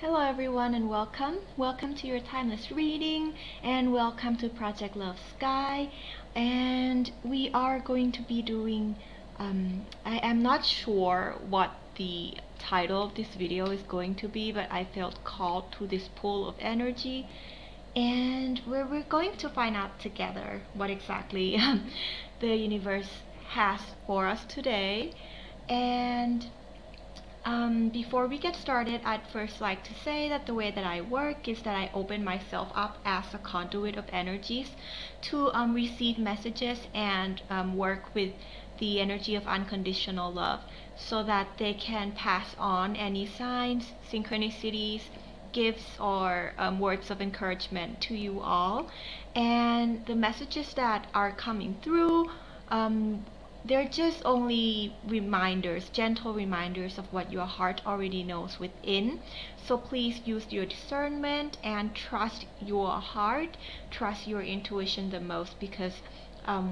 Hello everyone and welcome. Welcome to your timeless reading and welcome to Project Love Sky. And we are going to be doing I am not sure what the title of this video is going to be, but I felt called to this pool of energy and we're going to find out together what exactly the universe has for us today. And before we get started, I'd first like to say that the way that I work is that I open myself up as a conduit of energies to receive messages and work with the energy of unconditional love so that they can pass on any signs, synchronicities, gifts, or words of encouragement to you all. And the messages that are coming through, they're just only reminders, gentle reminders of what your heart already knows within. So please use your discernment and trust your heart, trust your intuition the most, because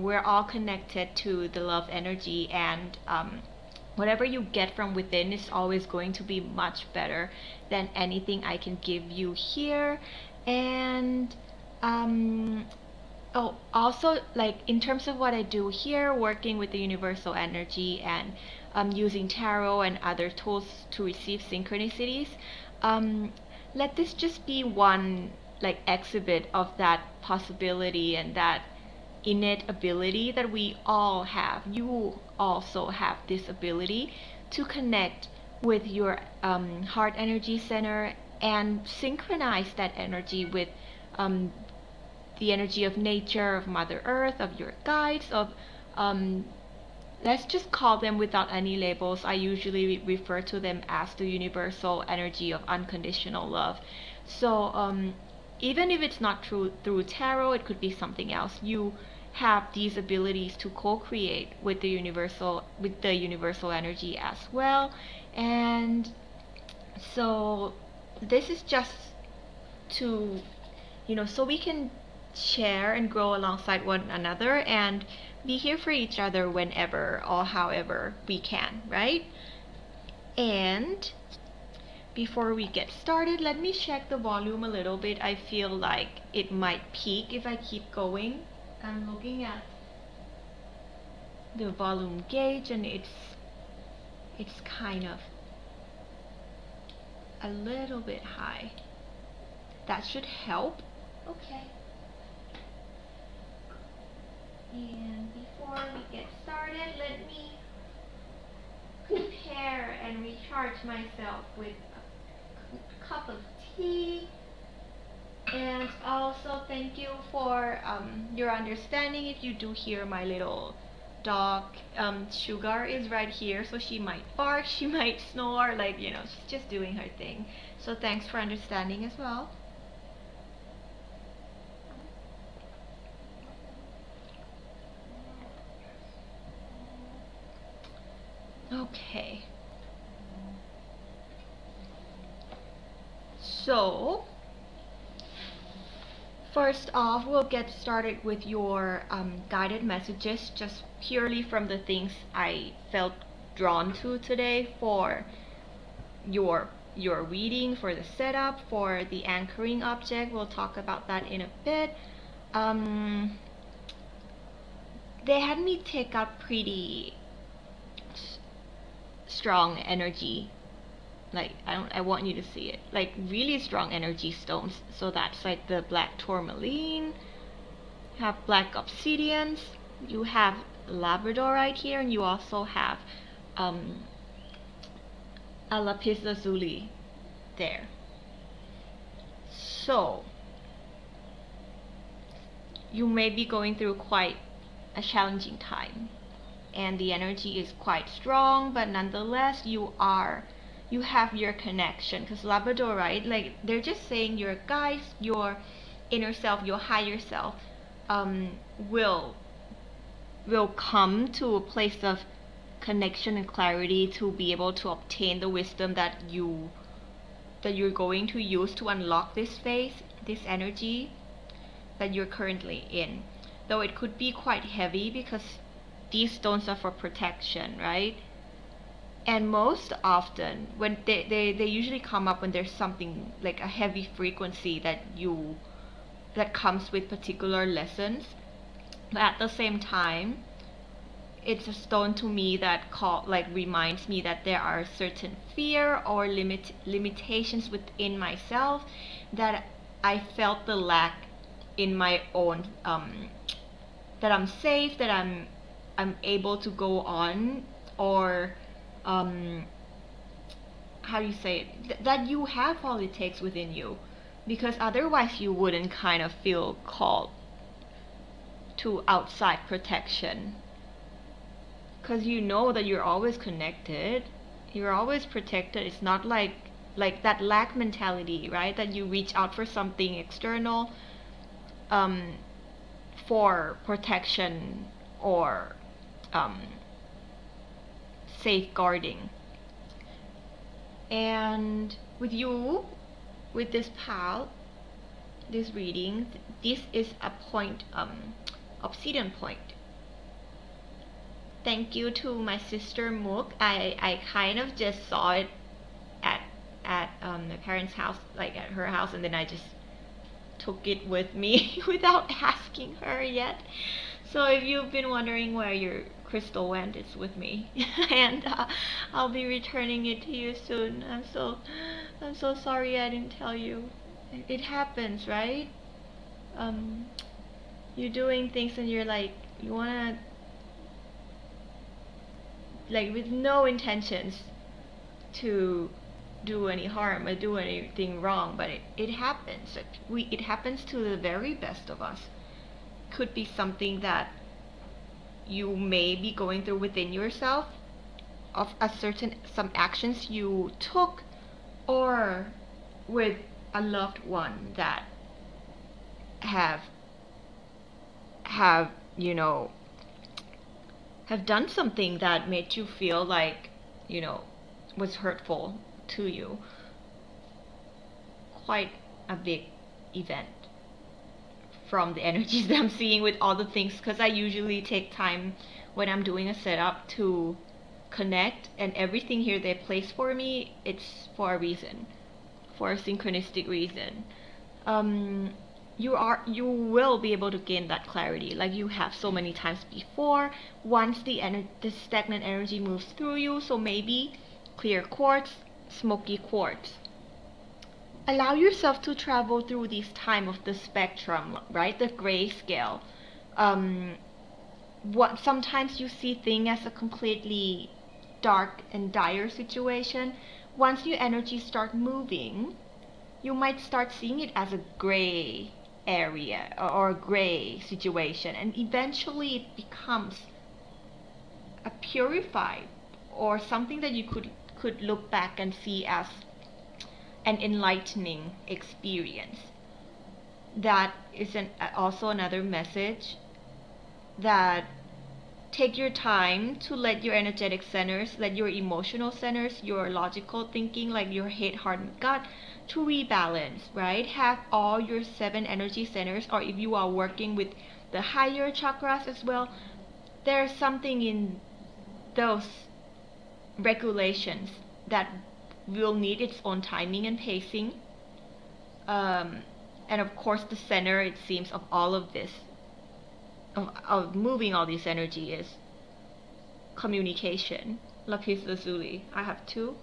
we're all connected to the love energy, and whatever you get from within is always going to be much better than anything I can give you here. And oh, also, like in terms of what I do here, working with the universal energy and using tarot and other tools to receive synchronicities, let this just be one like exhibit of that possibility and that innate ability that we all have. You also have this ability to connect with your heart energy center and synchronize that energy with the energy of nature, of Mother Earth, of your guides, of let's just call them without any labels. I usually refer to them as the universal energy of unconditional love. So even if it's not through tarot, it could be something else. You have these abilities to co-create with the universal energy as well. And so this is just to, so we can share and grow alongside one another and be here for each other whenever or however we can, right? And before we get started, let me check the volume a little bit. I feel like it might peak if I keep going. I'm looking at the volume gauge and it's kind of a little bit high. That should help. Okay. And before we get started, let me prepare and recharge myself with a cup of tea. And also thank you for your understanding if you do hear my little dog. Sugar is right here, so she might bark, she might snore, like, she's just doing her thing. So thanks for understanding as well. Okay. So, first off, we'll get started with your guided messages, just purely from the things I felt drawn to today for your reading, for the setup, for the anchoring object. We'll talk about that in a bit. They had me take out pretty strong energy, like I want you to see it, like really strong energy stones. So that's like the black tourmaline, have black obsidians, you have labradorite here, and you also have a lapis lazuli there. So you may be going through quite a challenging time and the energy is quite strong, but nonetheless you have your connection, because labradorite, like they're just saying your guides, your inner self, your higher self will come to a place of connection and clarity to be able to obtain the wisdom that you're going to use to unlock this phase, this energy that you're currently in. Though it could be quite heavy because these stones are for protection, right? And most often, when they usually come up when there's something like a heavy frequency that comes with particular lessons. But at the same time, it's a stone to me that reminds me that there are certain fear or limitations within myself that I felt the lack in my own, that I'm safe, that I'm able to go on, or um, how do you say it, that you have all it takes within you, because otherwise you wouldn't kind of feel called to outside protection, because you know that you're always connected, you're always protected. It's not like that lack mentality, right, that you reach out for something external, um, for protection or um, safeguarding. And with this pal, this reading, this is a point, obsidian point. Thank you to my sister Mook. I kind of just saw it at my parents' house, like at her house, and then I just took it with me without asking her yet. So if you've been wondering where your crystal went, it's with me, and I'll be returning it to you soon. I'm so sorry I didn't tell you. It happens, right? Um, you're doing things and you're like, you wanna, like, with no intentions to do any harm or do anything wrong, but it happens. It happens to the very best of us. Could be something that you may be going through within yourself, of some actions you took, or with a loved one that have have you know have done something that made you feel like, was hurtful to you. Quite a big event from the energies that I'm seeing with all the things, because I usually take time when I'm doing a setup to connect, and everything here they place for me, it's for a reason, for a synchronistic reason. You will be able to gain that clarity like you have so many times before once the stagnant energy moves through you. So maybe clear quartz, smoky quartz. Allow yourself to travel through this time of the spectrum, right? The grayscale. What sometimes you see things as a completely dark and dire situation. Once your energies start moving, you might start seeing it as a gray area or a gray situation, and eventually it becomes a purified or something that you could look back and see as an enlightening experience. That is also another message, that take your time to let your energetic centers, let your emotional centers, your logical thinking, like your head, heart, and gut, to rebalance, right? Have all your 7 energy centers, or if you are working with the higher chakras as well, there's something in those regulations that will need its own timing and pacing. And of course, the center, it seems, of all of this, of moving all this energy, is communication. Lapis lazuli. I have 2.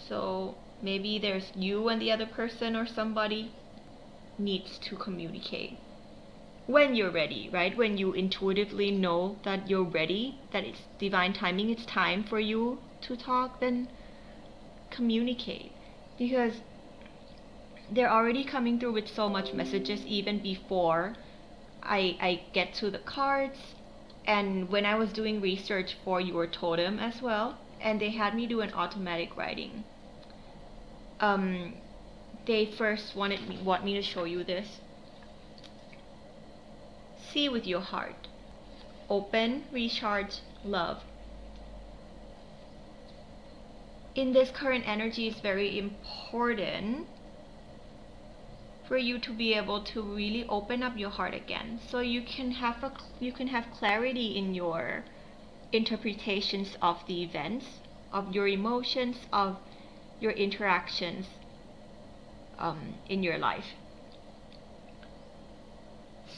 So maybe there's you and the other person, or somebody needs to communicate. When you're ready, right? When you intuitively know that you're ready, that it's divine timing, it's time for you to talk, then communicate. Because they're already coming through with so much messages even before I get to the cards, and when I was doing research for your totem as well, and they had me do an automatic writing. They first want me to show you this. See with your heart. Open, recharge, love. In this current energy, it's very important for you to be able to really open up your heart again, so you can have clarity in your interpretations of the events, of your emotions, of your interactions in your life.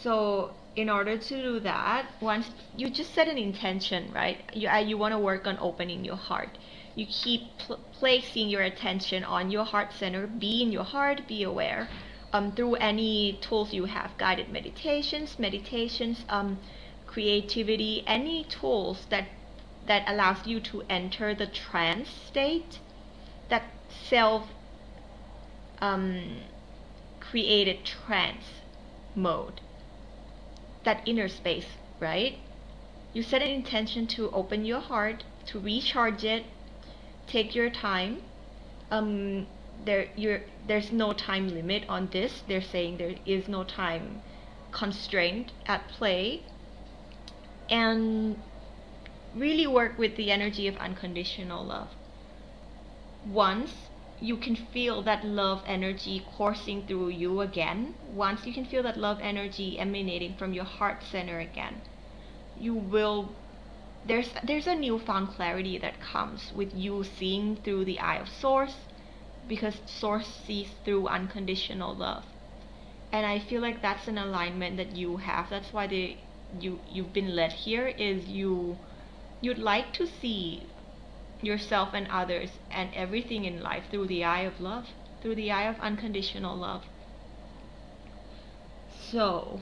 So in order to do that, once you just set an intention, right? You want to work on opening your heart. You keep placing your attention on your heart center. Be in your heart, be aware. Through any tools you have, guided meditations, creativity, any tools that allows you to enter the trance state, that self created trance mode, that inner space, right? You set an intention to open your heart, to recharge it. Take your time. There's no time limit on this. They're saying there is no time constraint at play. And really work with the energy of unconditional love. Once you can feel that love energy coursing through you again, once you can feel that love energy emanating from your heart center again, you will, there's a newfound clarity that comes with you seeing through the eye of Source, because Source sees through unconditional love. And I feel like that's an alignment that you have. That's why you've been led here, is you'd like to see yourself and others and everything in life through the eye of love, through the eye of unconditional love. So,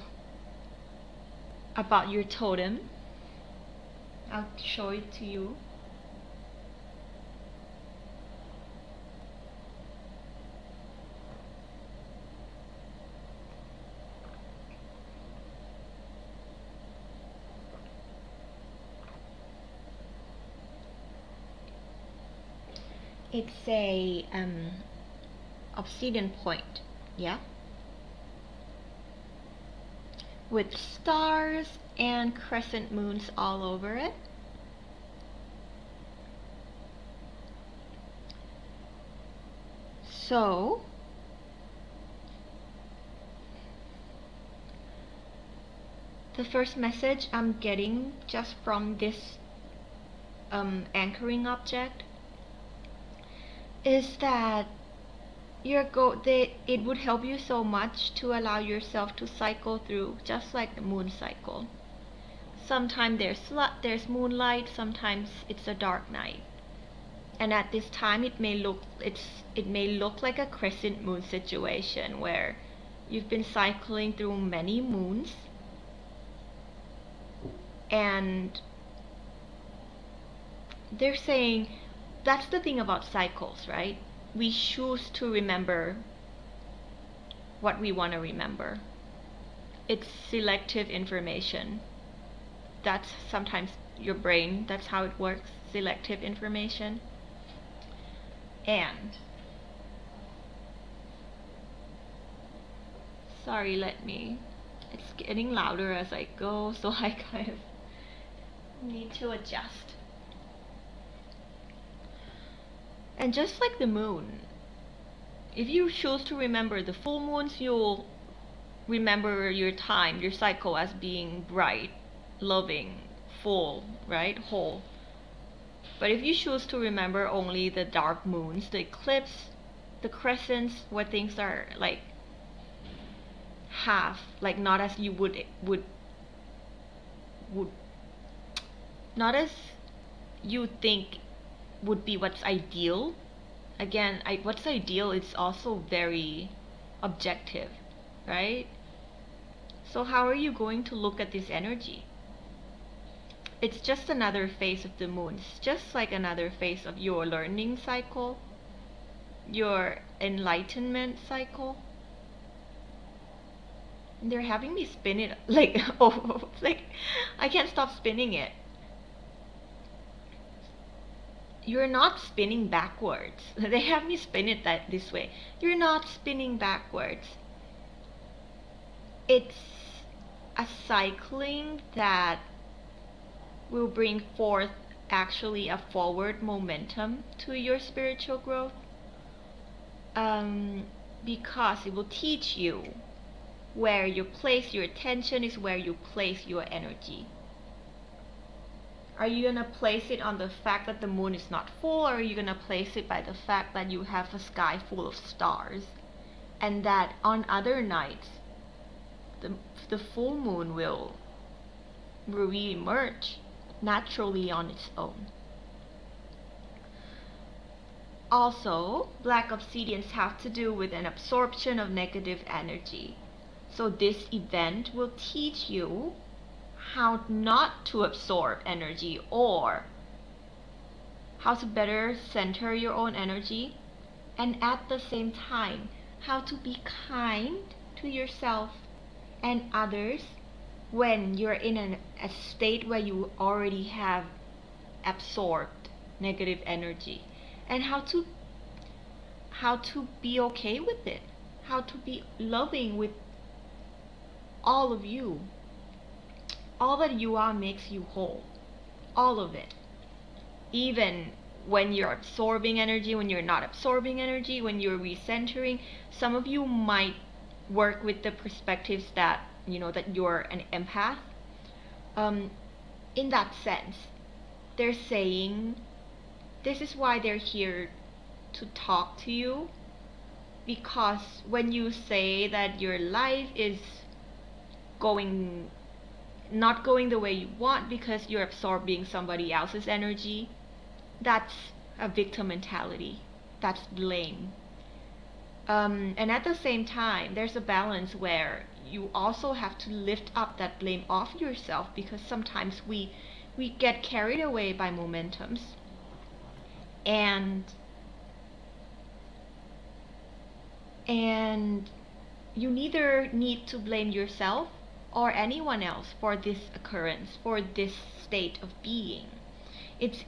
about your totem, I'll show it to you. It's a obsidian point, yeah, with stars and crescent moons all over it. So the first message I'm getting just from this anchoring object is that it would help you so much to allow yourself to cycle through, just like the moon cycle. Sometimes there's moonlight, sometimes it's a dark night, and at this time it may look like a crescent moon situation where you've been cycling through many moons, and they're saying that's the thing about cycles, right? We choose to remember what we want to remember. It's selective information. That's sometimes your brain, that's how it works, selective information. And sorry, it's getting louder as I go, so I kind of need to adjust. And just like the moon, if you choose to remember the full moons, you'll remember your time, your cycle as being bright, loving, full, right? Whole. But if you choose to remember only the dark moons, the eclipse, the crescents, where things are like half, like not as you would not as you think would be what's ideal. Again, what's ideal is also very objective, right? So how are you going to look at this energy? It's just another phase of the moon. It's just like another phase of your learning cycle, your enlightenment cycle. They're having me spin it like, oh, like I can't stop spinning it. You're not spinning backwards. They have me spin it this way. You're not spinning backwards. It's a cycling that will bring forth actually a forward momentum to your spiritual growth, because it will teach you where you place your attention is where you place your energy. Are you gonna place it on the fact that the moon is not full, or are you gonna place it by the fact that you have a sky full of stars, and that on other nights the full moon will re-emerge naturally on its own? Also, black obsidians have to do with an absorption of negative energy. So this event will teach you how not to absorb energy, or how to better center your own energy, and at the same time, how to be kind to yourself and others when you're in a state where you already have absorbed negative energy, and how to be okay with it, how to be loving with all of you. All that you are makes you whole, all of it. Even when you're absorbing energy, when you're not absorbing energy, when you're recentering. Some of you might work with the perspectives that that you're an empath. In that sense, they're saying this is why they're here to talk to you, because when you say that your life is not going the way you want because you're absorbing somebody else's energy, that's a victim mentality. That's blame. And at the same time, there's a balance where you also have to lift up that blame off yourself, because sometimes we get carried away by momentums, and you neither need to blame yourself or anyone else for this occurrence, for this state of being. It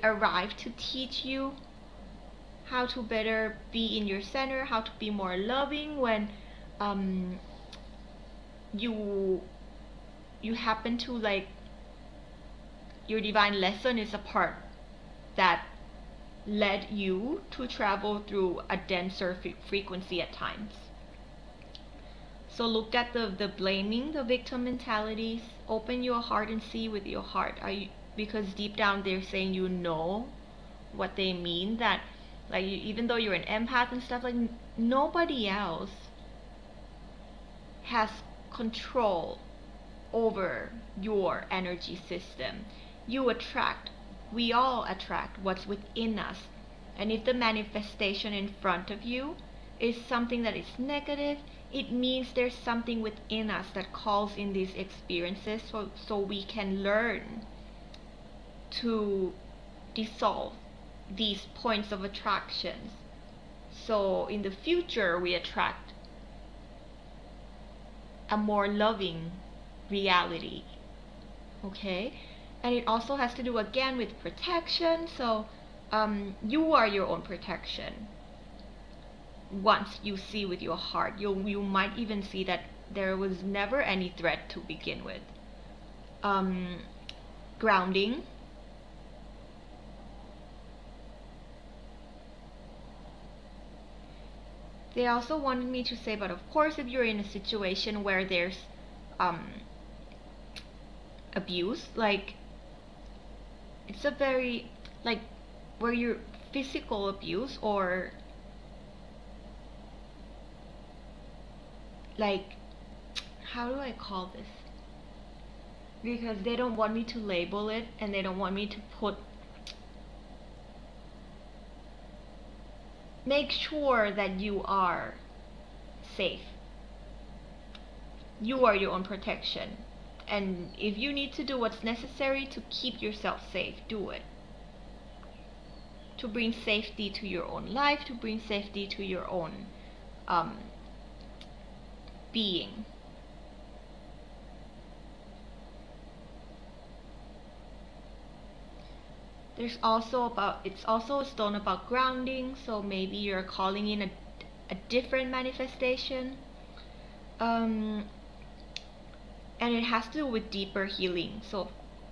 arrived to teach you how to better be in your center, how to be more loving when you happen to, like, your divine lesson is a part that led you to travel through a denser frequency at times. So look at the blaming, the victim mentalities. Open your heart and see with your heart. Because deep down they're saying what they mean, that like even though you're an empath and stuff, like nobody else has control over your energy system. We all attract what's within us. And if the manifestation in front of you is something that is negative, it means there's something within us that calls in these experiences, so we can learn to dissolve these points of attractions. So in the future, we attract a more loving reality. Okay? And it also has to do again with protection. So you are your own protection. Once you see with your heart, you might even see that there was never any threat to begin with. Grounding. They also wanted me to say, but of course, if you're in a situation where there's abuse, like it's a very, like, where you're physical abuse, or like, how do I call this? Because they don't want me to label it, and they don't want me to make sure that you are safe. You are your own protection. And if you need to do what's necessary to keep yourself safe, do it. To bring safety to your own life, to bring safety to your own being. It's also a stone about grounding, so maybe you're calling in a different manifestation. And it has to do with deeper healing. So,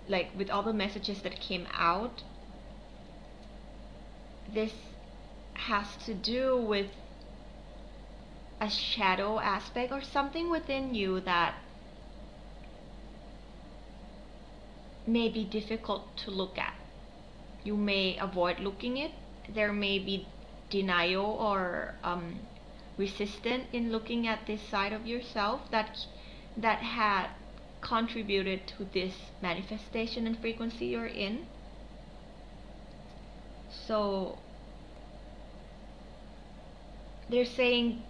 like, with all the messages that came out, this has to do with a shadow aspect, or something within you that may be difficult to look at. You may avoid looking it. There may be denial or resistant in looking at this side of yourself that had contributed to this manifestation and frequency you're in. So they're saying,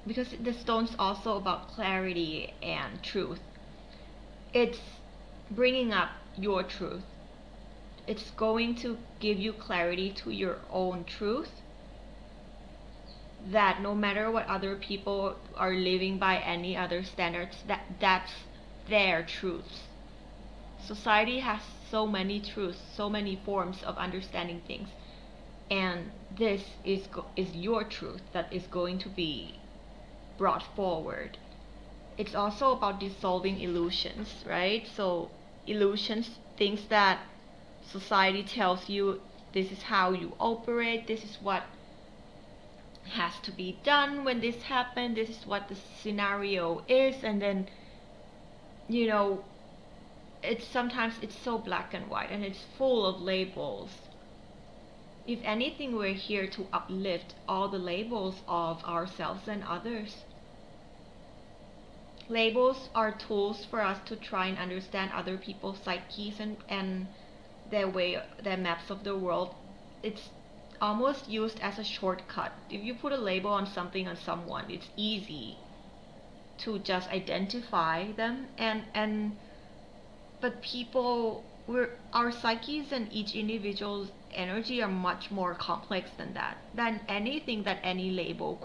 because the stone's also about clarity and truth, it's bringing up your truth. It's going to give you clarity to your own truth, that no matter what other people are living by any other standards, that's their truths. Society has so many truths, so many forms of understanding things, and this is your truth that is going to be brought forward. It's also about dissolving illusions, right? So illusions, things that society tells you, this is how you operate, this is what has to be done when this happened, this is what the scenario is, and then sometimes it's so black and white and it's full of labels. If anything, we're here to uplift all the labels of ourselves and others. Labels are tools for us to try and understand other people's psyches and their maps of the world. It's almost used as a shortcut. If you put a label on something, on someone, it's easy to just identify them, but our psyches and each individual's energy are much more complex than anything that any label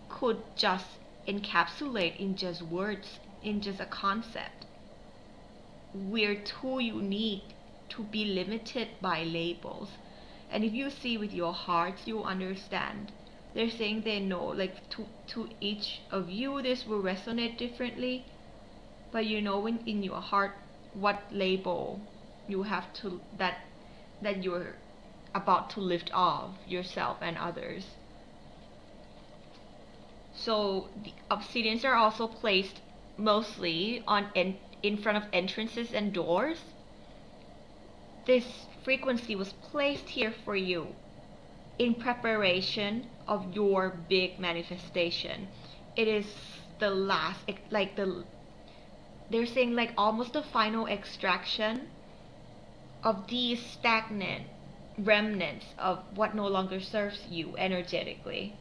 could just encapsulate in just words, in just a concept. We're too unique to be limited by labels. And if you see with your hearts, you understand. They're saying they know, like to each of you, this will resonate differently, but you know in your heart what label you have to that you're about to lift off yourself and others. So the obsidians are also placed mostly in front of entrances and doors. This frequency was placed here for you in preparation of your big manifestation. It is the last, they're saying like almost the final extraction of these stagnant remnants of what no longer serves you energetically.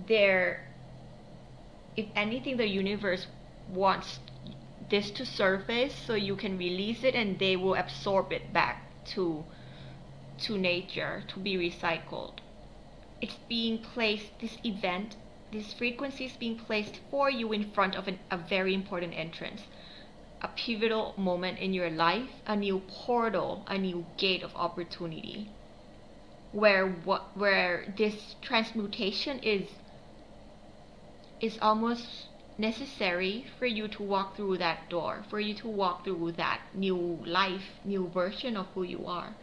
If anything, the universe wants this to surface so you can release it, and they will absorb it back to nature to be recycled. It's being placed, this frequency is being placed for you in front of a very important entrance, a pivotal moment in your life, a new portal, a new gate of opportunity, where this transmutation is almost necessary for you to walk through that door, for you to walk through that new life, new version of who you are.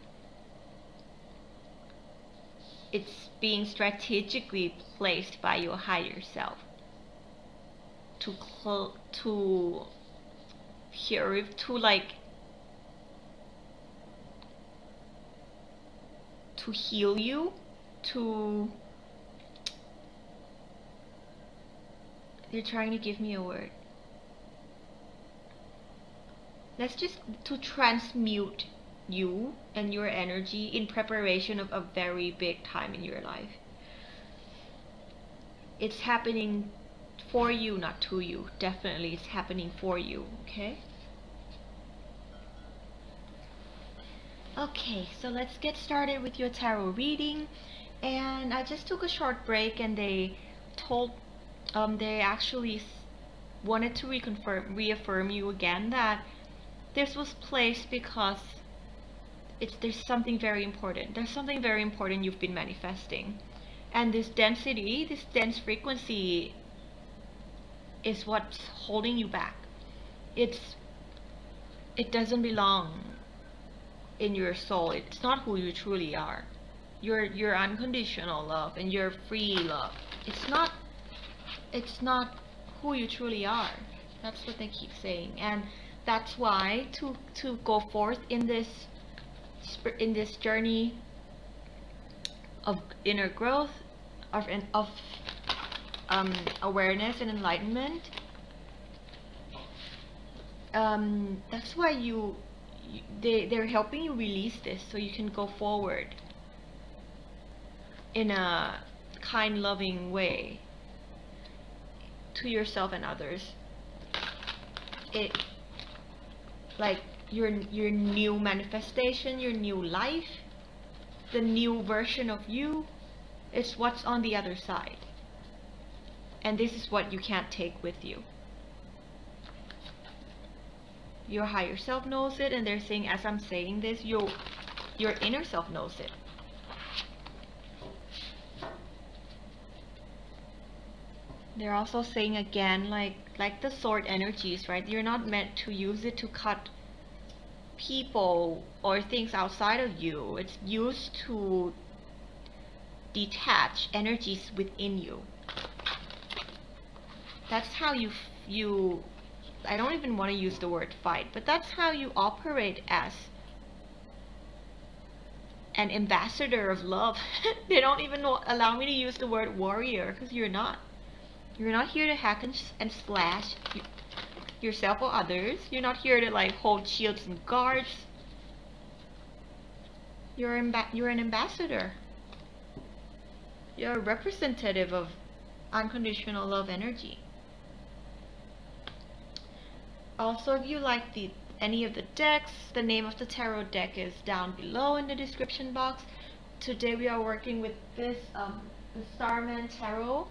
It's being strategically placed by your higher self to heal you, they're trying to give me a word. To transmute you and your energy in preparation of a very big time in your life. It's happening for you, not to you. Definitely it's happening for you, okay? Okay, so let's get started with your tarot reading. And I just took a short break, and they actually wanted to reaffirm you again that this was placed because there's something very important. There's something very important you've been manifesting. And this density, this dense frequency is what's holding you back. It doesn't belong in your soul. It's not who you truly are. Your unconditional love and your free love. It's not who you truly are. That's what they keep saying. And That's why to go forth in this journey of inner growth, of awareness and enlightenment. That's why they're helping you release this so you can go forward in a kind, loving way to yourself and others. It, like your new manifestation, your new life, the new version of you, is what's on the other side. And this is what you can't take with you. Your higher self knows it, and they're saying, as I'm saying this, your inner self knows it. They're also saying again, like the sword energies, right? You're not meant to use it to cut people or things outside of you. It's used to detach energies within you. That's how you I don't even want to use the word fight, but that's how you operate as an ambassador of love. They don't even allow me to use the word warrior, because you're not. You're not here to hack and slash yourself or others. You're not here to like hold shields and guards. You're an ambassador. You're a representative of unconditional love energy. Also, if you like any of the decks, the name of the tarot deck is down below in the description box. Today we are working with this the Starman Tarot,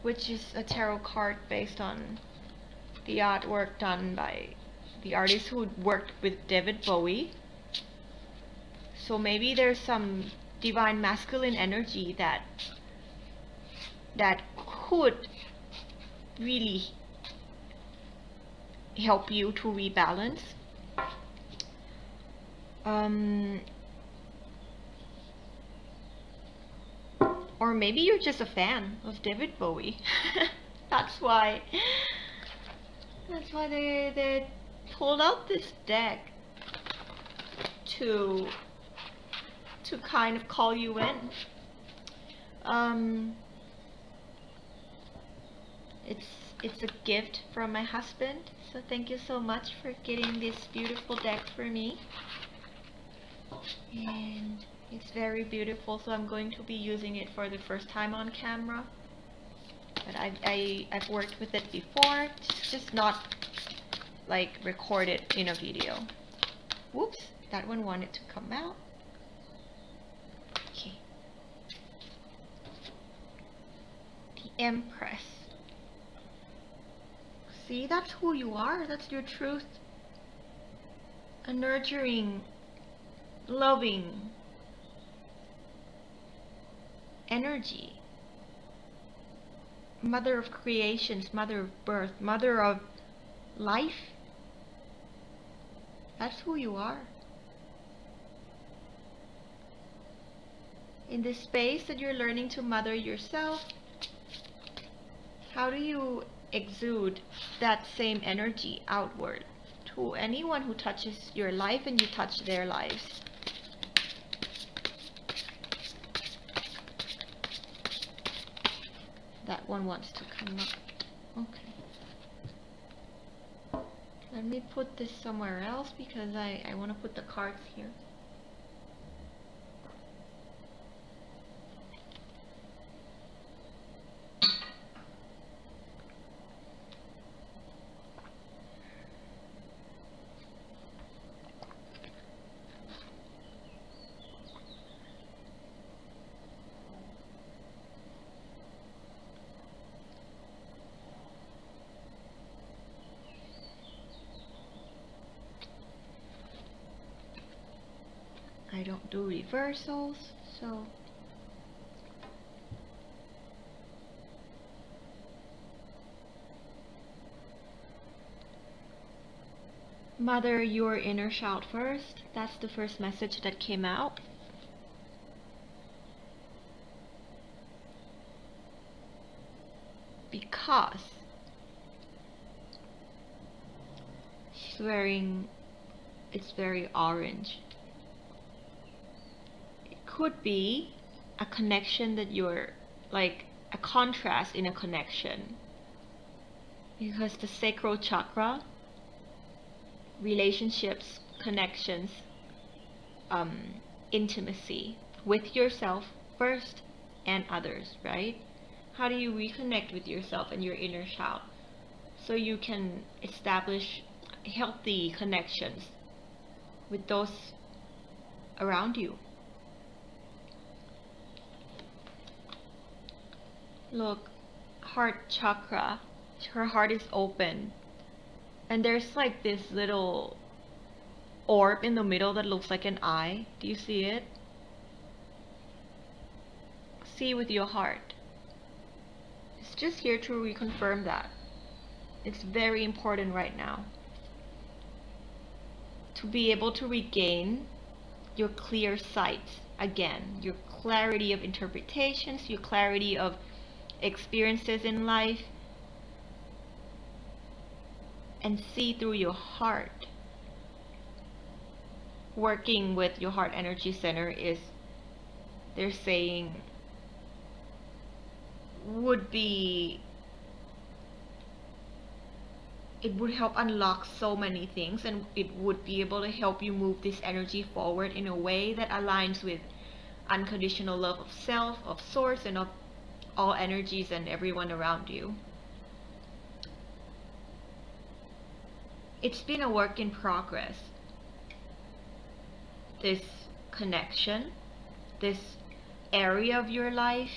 which is a tarot card based on the artwork done by the artist who worked with David Bowie. So maybe there's some divine masculine energy that could really help you to rebalance. Or maybe you're just a fan of David Bowie. That's why they pulled out this deck to kind of call you in. It's a gift from my husband, so thank you so much for getting this beautiful deck for me. And it's very beautiful, so I'm going to be using it for the first time on camera. But I've worked with it before, just not like recorded in a video. Whoops, that one wanted to come out. Okay. The Empress. See, that's who you are. That's your truth. A nurturing, loving energy. Mother of creations, mother of birth, mother of life. That's who you are. In this space that you're learning to mother yourself, how do you exude that same energy outward to anyone who touches your life and you touch their lives? That one wants to come up. Okay. Let me put this somewhere else because I want to put the cards here. I don't do reversals, so mother your inner child first. That's the first message that came out. Because it's very orange. It could be a connection that you're like a contrast in a connection, because the sacral chakra, relationships, connections, um, intimacy with yourself first and others, right? How do you reconnect with yourself and your inner child so you can establish healthy connections with those around you? Look, heart chakra, her heart is open, and there's like this little orb in the middle that looks like an eye. Do you see it? See with your heart. It's just here to reconfirm that. It's very important right now to be able to regain your clear sight again, your clarity of interpretations, your clarity of experiences in life, and see through your heart. Working with your heart energy center is, they're saying, it would help unlock so many things, and it would be able to help you move this energy forward in a way that aligns with unconditional love of self, of source, and of all energies and everyone around you. It's been a work in progress, this connection, this area of your life,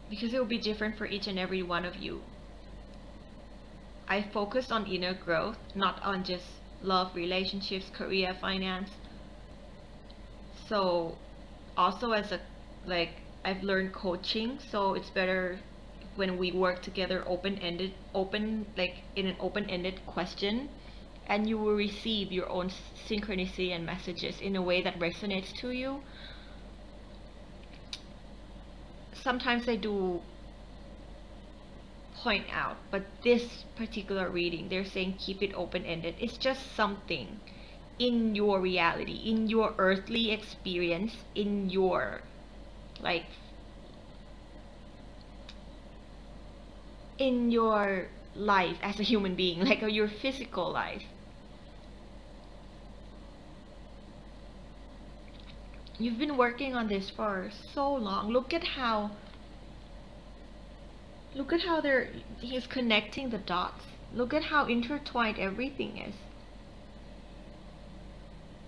because it will be different for each and every one of you. I focus on inner growth, not on just love, relationships, career, finance. So also as a, like, I've learned coaching, so it's better when we work together like in an open-ended question, and you will receive your own synchronicity and messages in a way that resonates to you. Sometimes I do point out, but this particular reading, they're saying keep it open-ended. It's just something in your reality, in your earthly experience, in your, like, in your life as a human being, like your physical life. You've been working on this for so long. Look at how he's connecting the dots. Look at how intertwined everything is.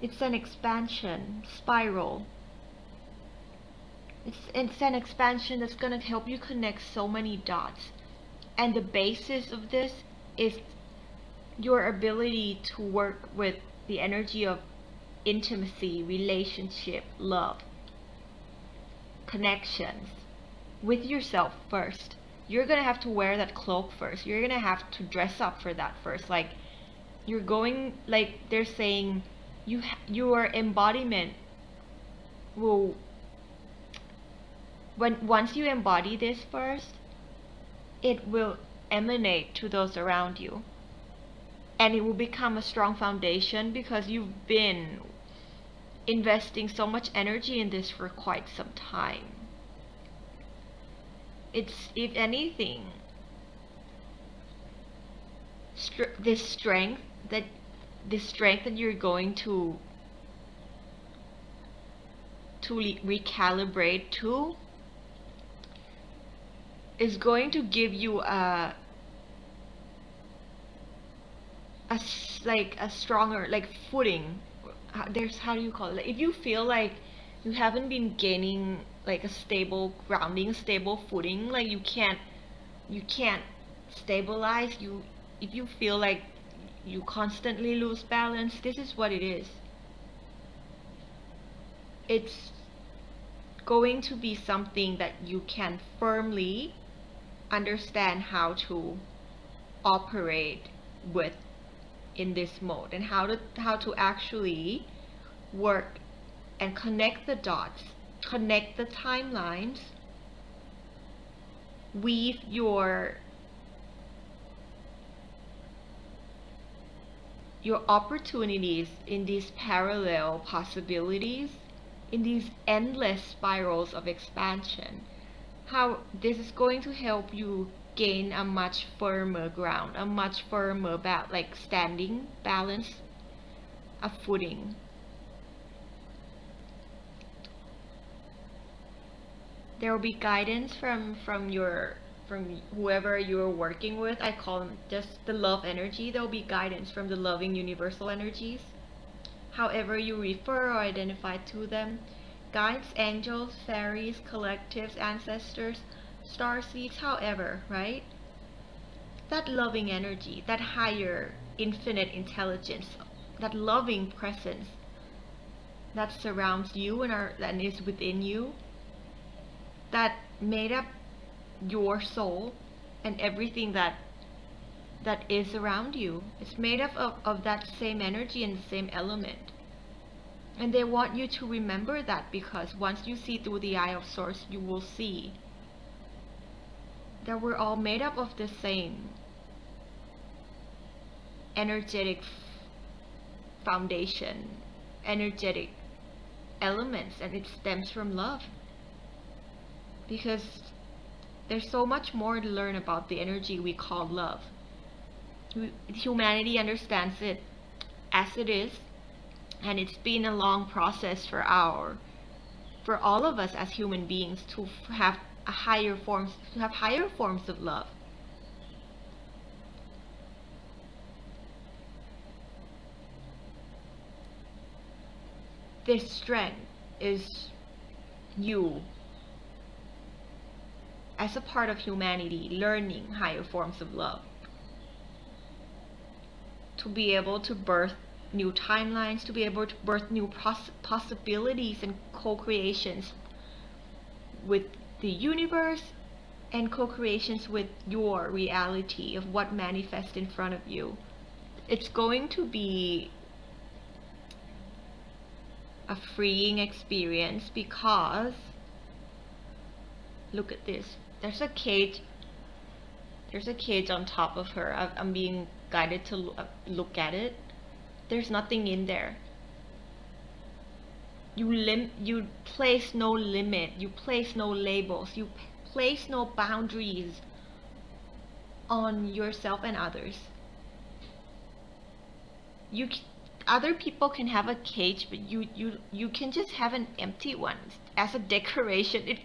It's an expansion spiral. It's an expansion that's going to help you connect so many dots. And the basis of this is your ability to work with the energy of intimacy, relationship, love, connections with yourself first. You're gonna have to wear that cloak first. You're gonna have to dress up for that first. Like, you're going, like they're saying, your embodiment will, once you embody this first, it will emanate to those around you, and it will become a strong foundation because you've been investing so much energy in this for quite some time. It's, if anything, this strength that you're going to recalibrate to is going to give you a stronger, like, footing. How do you call it? Like, if you feel like you haven't been gaining like a stable grounding, stable footing, like you can't stabilize, if you feel like you constantly lose balance, this is what it is. It's going to be something that you can firmly understand how to operate with in this mode, and how to actually work and connect the dots, connect the timelines, weave your your opportunities in these parallel possibilities, in these endless spirals of expansion, how this is going to help you gain a much firmer ground, a much firmer like standing balance, a footing. There will be guidance from whoever you're working with. I call them just the love energy. There will be guidance from the loving universal energies, however you refer or identify to them. Guides, angels, fairies, collectives, ancestors, star seeds, however, right? That loving energy, that higher infinite intelligence, that loving presence that surrounds you and is within you, that made up your soul and everything that is around you. It's made up of that same energy and the same element. And they want you to remember that, because once you see through the eye of Source, you will see that we're all made up of the same energetic foundation, energetic elements, and it stems from love. Because there's so much more to learn about the energy we call love. Humanity understands it as it is, and it's been a long process for all of us as human beings to have higher forms of love. This strength is you as a part of humanity learning higher forms of love, to be able to birth new timelines, to be able to birth new possibilities and co-creations with the universe, and co-creations with your reality of what manifests in front of you. It's going to be a freeing experience, because look at this. There's a cage on top of her. I'm being guided to look at it. There's nothing in there. You place no limit, you place no labels, you place no boundaries on yourself and others. Other people can have a cage, but you can just have an empty one as a decoration. It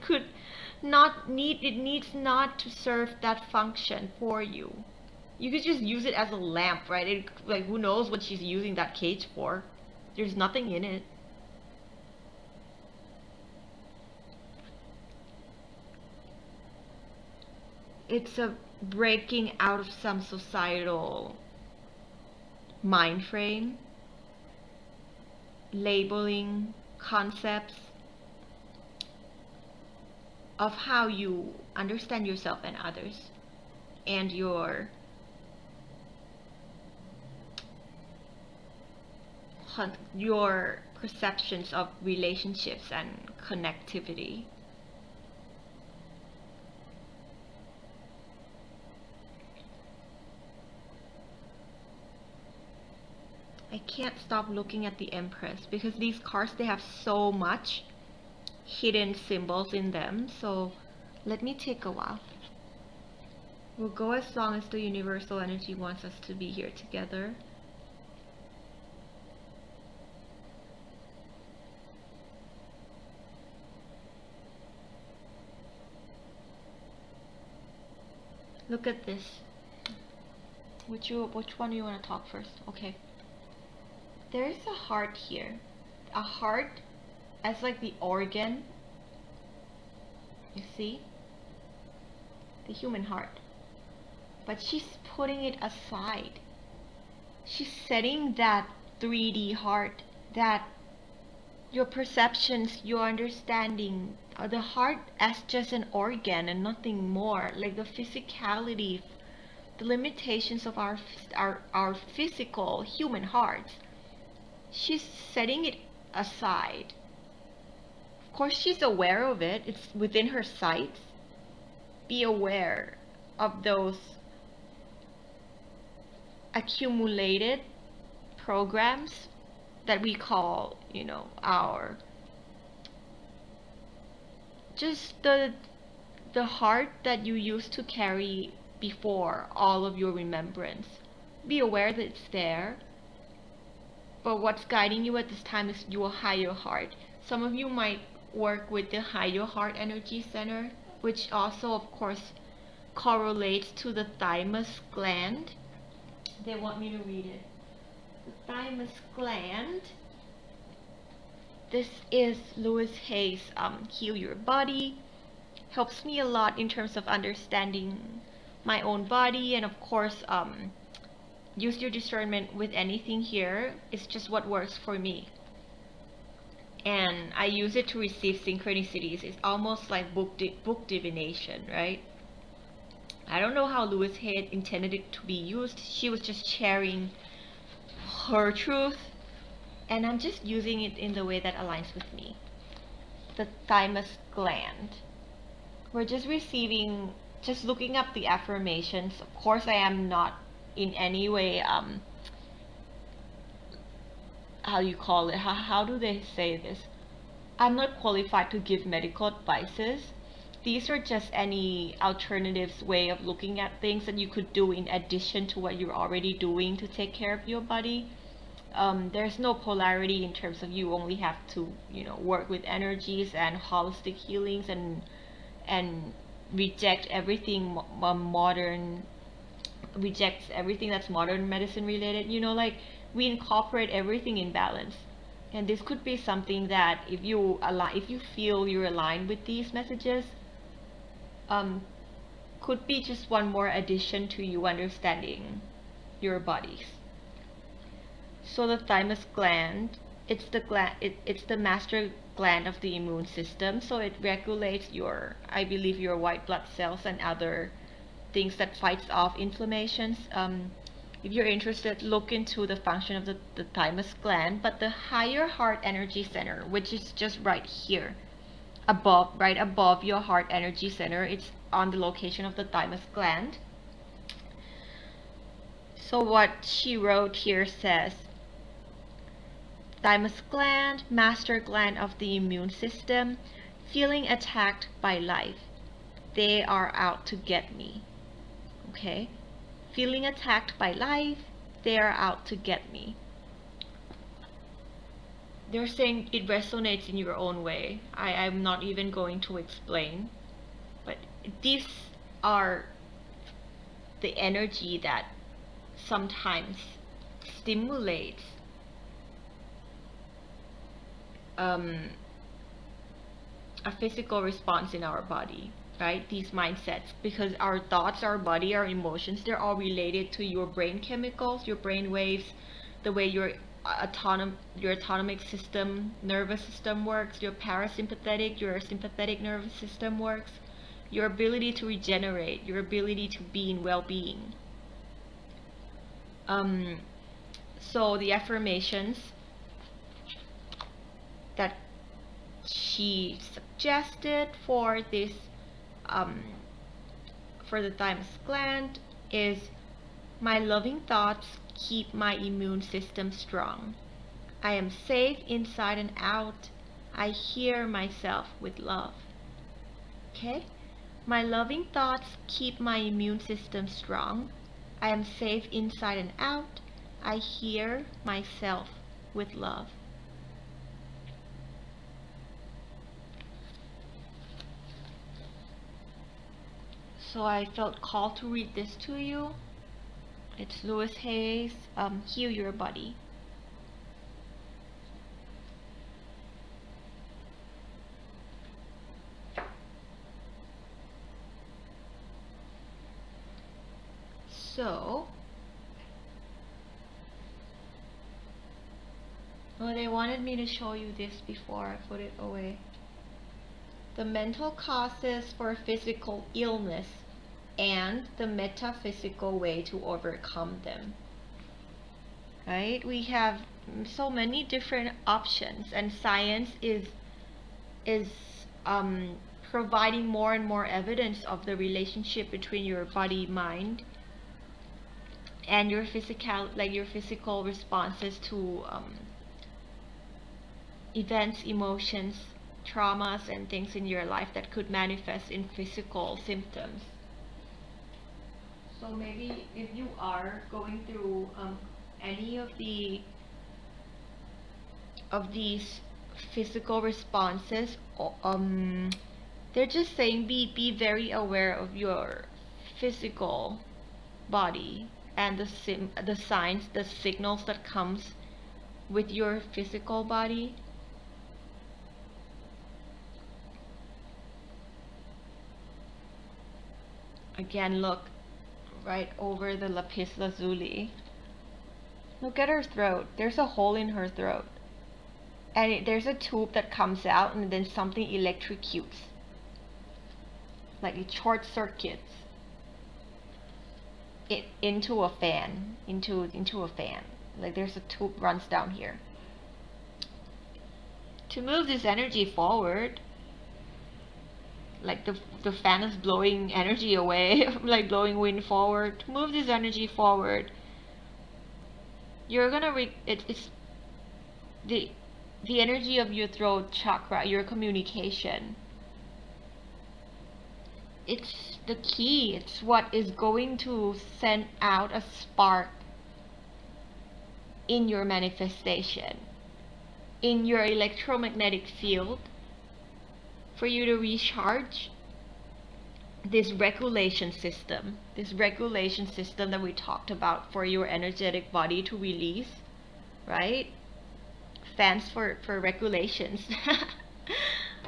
needs not to serve that function for you. You could just use it as a lamp, right? Like, who knows what she's using that cage for? There's nothing in it. It's a breaking out of some societal mind frame, labeling concepts of how you understand yourself and others, and your perceptions of relationships and connectivity. I can't stop looking at the Empress, because these cards, they have so much hidden symbols in them. So let me take a while. We'll go as long as the universal energy wants us to be here together. Look at this. Which one do you want to talk first? Okay. There is a heart here. A heart as like the organ. You see? The human heart. But she's putting it aside. She's setting that 3D heart, that your perceptions, your understanding, the heart as just an organ and nothing more. Like the physicality, the limitations of our physical human hearts. She's setting it aside. Of course, she's aware of it. It's within her sights. Be aware of those accumulated programs that we call, our just the heart that you used to carry before all of your remembrance. Be aware that it's there, but what's guiding you at this time is your higher heart. Some of you might work with the higher heart energy center, which also, of course, correlates to the thymus gland. They want me to read it. The thymus gland. This is Louise Hay's Heal Your Body. Helps me a lot in terms of understanding my own body, and of course, use your discernment with anything here. It's just what works for me. And I use it to receive synchronicities. It's almost like book divination, right? I don't know how Louise Hay intended it to be used. She was just sharing her truth, and I'm just using it in the way that aligns with me. The thymus gland. We're just looking up the affirmations. Of course, I am not in any way, how do you call it? How do they say this? I'm not qualified to give medical advices. These are just any alternatives way of looking at things that you could do in addition to what you're already doing to take care of your body. There's no polarity in terms of you only have to, work with energies and holistic healings and reject everything rejects everything that's modern medicine related. Like we incorporate everything in balance. And this could be something that if you feel you're aligned with these messages, could be just one more addition to you understanding your bodies. So the thymus gland, it's the master gland of the immune system. So it regulates I believe your white blood cells and other things that fights off inflammations. If you're interested, look into the function of the thymus gland. But the higher heart energy center, which is just right here, right above your heart energy center, it's on the location of the thymus gland. So what she wrote here says, thymus gland, master gland of the immune system, feeling attacked by life. They are out to get me. Okay? Feeling attacked by life, they are out to get me. They're saying it resonates in your own way. I'm not even going to explain. But these are the energy that sometimes stimulates a physical response in our body, right? These mindsets, because our thoughts, our body, our emotions, they're all related to your brain chemicals, your brain waves, the way your autonomic system, nervous system works, your parasympathetic, your sympathetic nervous system works, your ability to regenerate, your ability to be in well-being. So the affirmations that she suggested for this for the thymus gland is, my loving thoughts keep my immune system strong. I am safe inside and out. I hear myself with love. Okay? My loving thoughts keep my immune system strong. I am safe inside and out. I hear myself with love. So I felt called to read this to you. It's Louise Hay's Heal Your Body. So, they wanted me to show you this before I put it away. The mental causes for physical illness and the metaphysical way to overcome them. Right? We have so many different options, and science is providing more and more evidence of the relationship between your body, mind, and your physical responses to events, emotions, traumas, and things in your life that could manifest in physical symptoms. So maybe if you are going through any of these physical responses, they're just saying be very aware of your physical body and the signs, the signals that comes with your physical body. Again, look right over the lapis lazuli. Look at her throat. There's a hole in her throat. And there's a tube that comes out, and then something electrocutes. Like it short circuits it into a fan. Into a fan. Like there's a tube runs down here. To move this energy forward, like the fan is blowing energy away, like blowing wind forward. To move this energy forward, you're gonna it's the energy of your throat chakra, your communication. It's the key. It's what is going to send out a spark in your manifestation, in your electromagnetic field, for you to recharge this regulation system that we talked about for your energetic body to release, right? Fans for regulations.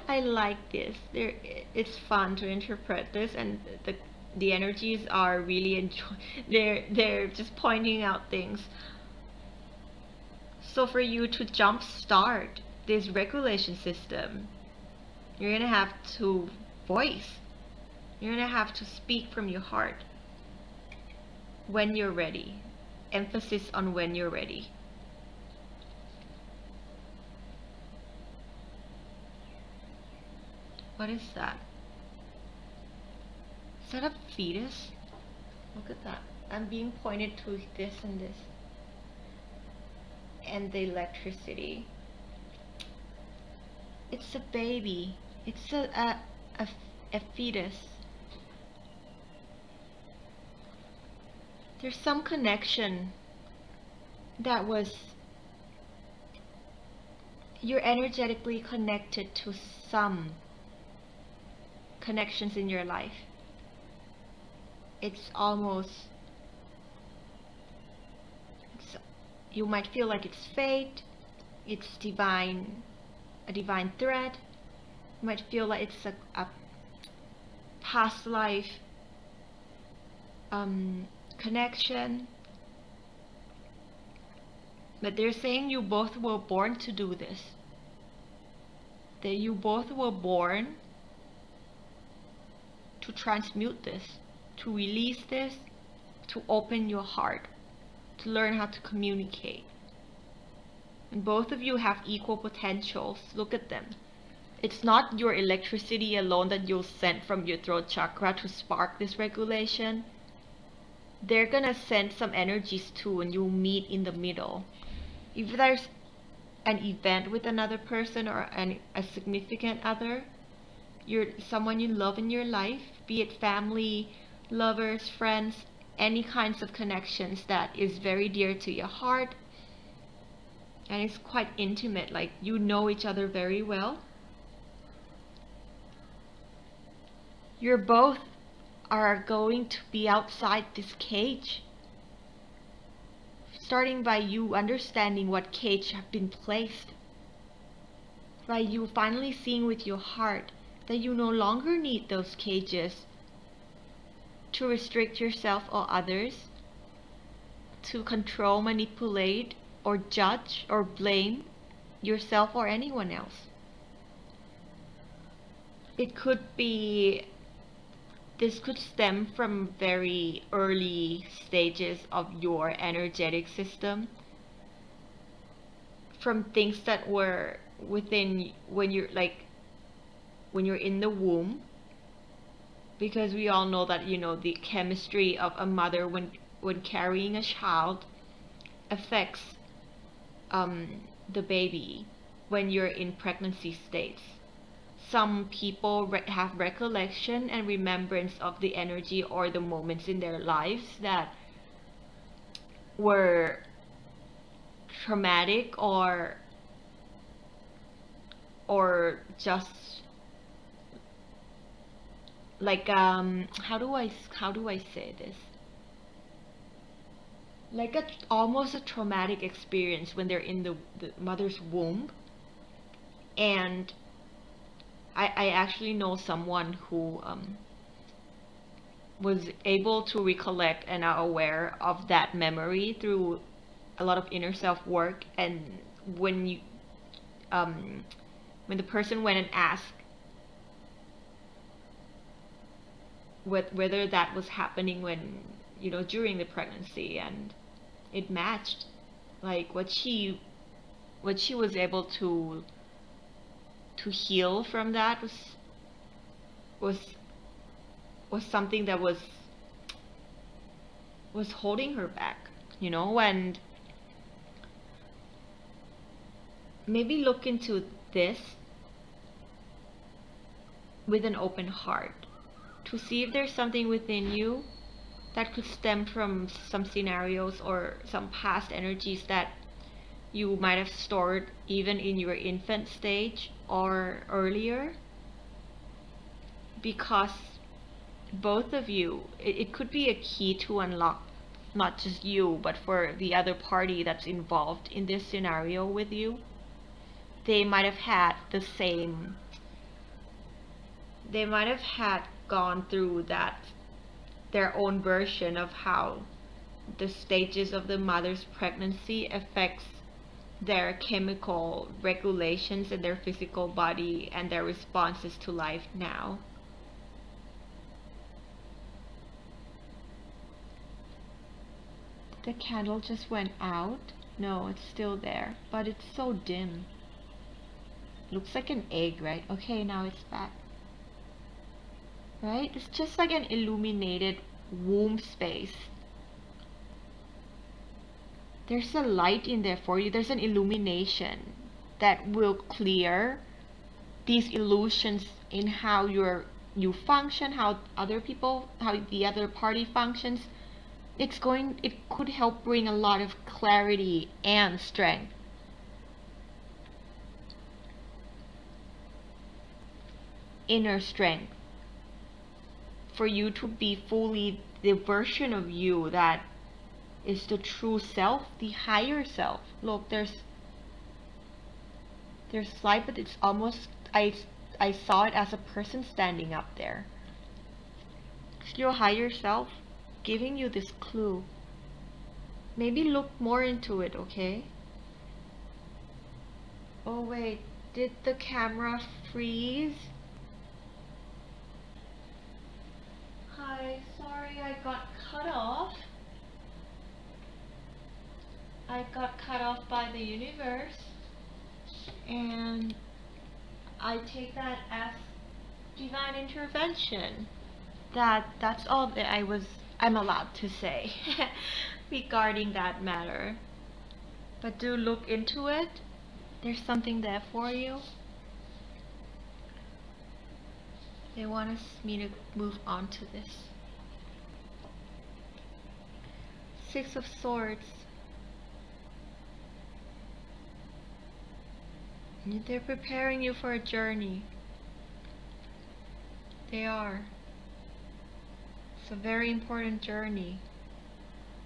I like this. It's fun to interpret this, and the energies are really they're just pointing out things. So for you to jump start this regulation system, you're gonna have to voice. You're gonna have to speak from your heart when you're ready. Emphasis on when you're ready. What is that? Is that a fetus? Look at that. I'm being pointed to this and this. And the electricity. It's a baby. It's a fetus. There's some connection that was, you're energetically connected to some connections in your life. It's almost, you might feel like it's fate, it's divine, a divine thread. You might feel like it's a past life connection. But they're saying you both were born to do this. That you both were born to transmute this, to release this, to open your heart, to learn how to communicate. And both of you have equal potentials. Look at them. It's not your electricity alone that you'll send from your throat chakra to spark this regulation. They're gonna send some energies too, and you'll meet in the middle. If there's an event with another person or a significant other, someone you love in your life, be it family, lovers, friends, any kinds of connections that is very dear to your heart, and it's quite intimate, like you know each other very well. You're both are going to be outside this cage, starting by you understanding what cage have been placed, by you finally seeing with your heart that you no longer need those cages to restrict yourself or others, to control, manipulate, or judge or blame yourself or anyone else. This could stem from very early stages of your energetic system, from things that were within when you're in the womb, because we all know that the chemistry of a mother when when carrying a child affects the baby when you're in pregnancy states. Some people have recollection and remembrance of the energy or the moments in their lives that were traumatic or just like how do I say this, like almost a traumatic experience when they're in the mother's womb. And I actually know someone who was able to recollect and are aware of that memory through a lot of inner self work. And when you when the person went and asked whether that was happening when, you know, during the pregnancy, and it matched, like what she was able to heal from that was was something that was holding her back, you know. And maybe look into this with an open heart to see if there's something within you that could stem from some scenarios or some past energies that you might have stored even in your infant stage or earlier. Because both of you, it could be a key to unlock not just you, but for the other party that's involved in this scenario with you. They might have had the same, they might have had gone through that, their own version of how the stages of the mother's pregnancy affects their chemical regulations in their physical body and their responses to life now. The candle just went out. No, it's still there, but it's so dim. Looks like an egg, right? Okay, now it's back. Right? It's just like an illuminated womb space. There's a light in there for you. There's an illumination that will clear these illusions in how you function, how other people, how the other party functions. It could help bring a lot of clarity and strength. Inner strength. For you to be fully the version of you that is the true self, the higher self. Look, there's light, but it's almost, I saw it as a person standing up there. It's your higher self giving you this clue. Maybe look more into it, okay? Oh wait, did the camera freeze? Hi, sorry I got cut off. I got cut off by the universe, and I take that as divine intervention. That's all that I'm allowed to say regarding that matter. But do look into it. There's something there for you. They want me to move on to this. 6 of Swords. They're preparing you for a journey. They are. It's a very important journey.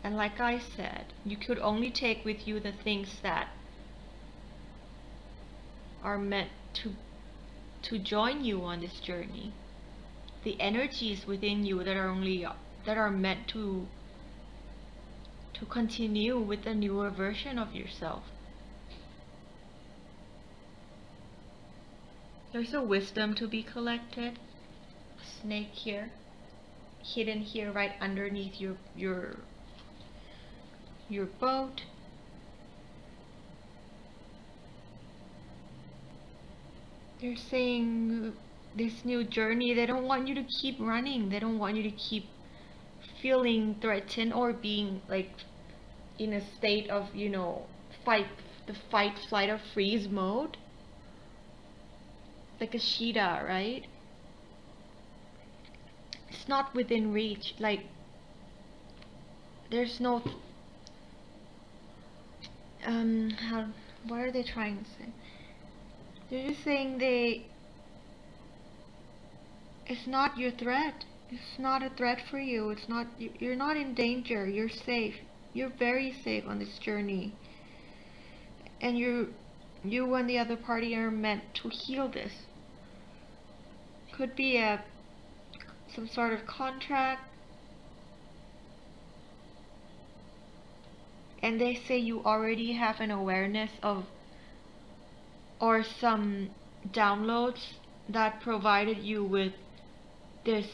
And like I said, you could only take with you the things that are meant to join you on this journey. The energies within you that are meant to continue with a newer version of yourself. There's a wisdom to be collected. Snake here, hidden here right underneath your boat. They're saying this new journey, they don't want you to keep running. They don't want you to keep feeling threatened or being like in a state of, fight, the fight, flight, or freeze mode, like a cheetah, right? It's not within reach. Like, there's no, how, what are they trying to say? They're just saying it's not your threat. It's not a threat for you. It's not, you're not in danger. You're safe. You're very safe on this journey. And you and the other party are meant to heal this. Could be some sort of contract. And they say you already have an awareness of, or some downloads that provided you with this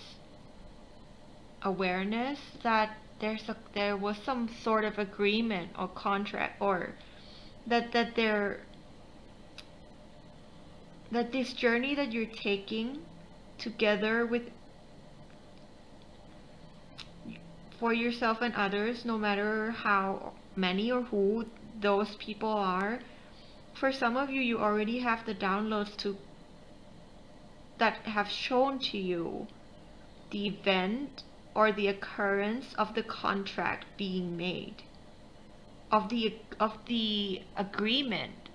awareness that there was some sort of agreement or contract, or that this journey that you're taking together with, for yourself and others, no matter how many or who those people are, for some of you, you already have the downloads that have shown to you the event or the occurrence of the contract being made, of the agreement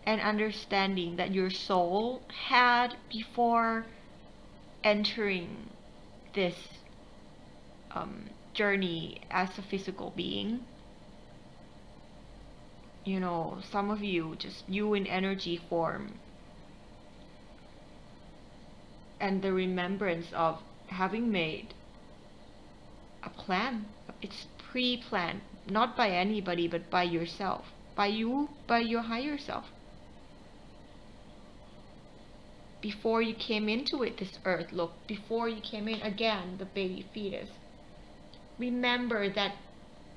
and understanding that your soul had before entering this journey as a physical being. Some of you, just you in energy form, and the remembrance of having made a plan. It's pre-planned, not by anybody, but by yourself, by you, by your higher self. Before you came into this earth, look, before you came in, again, the baby fetus. Remember that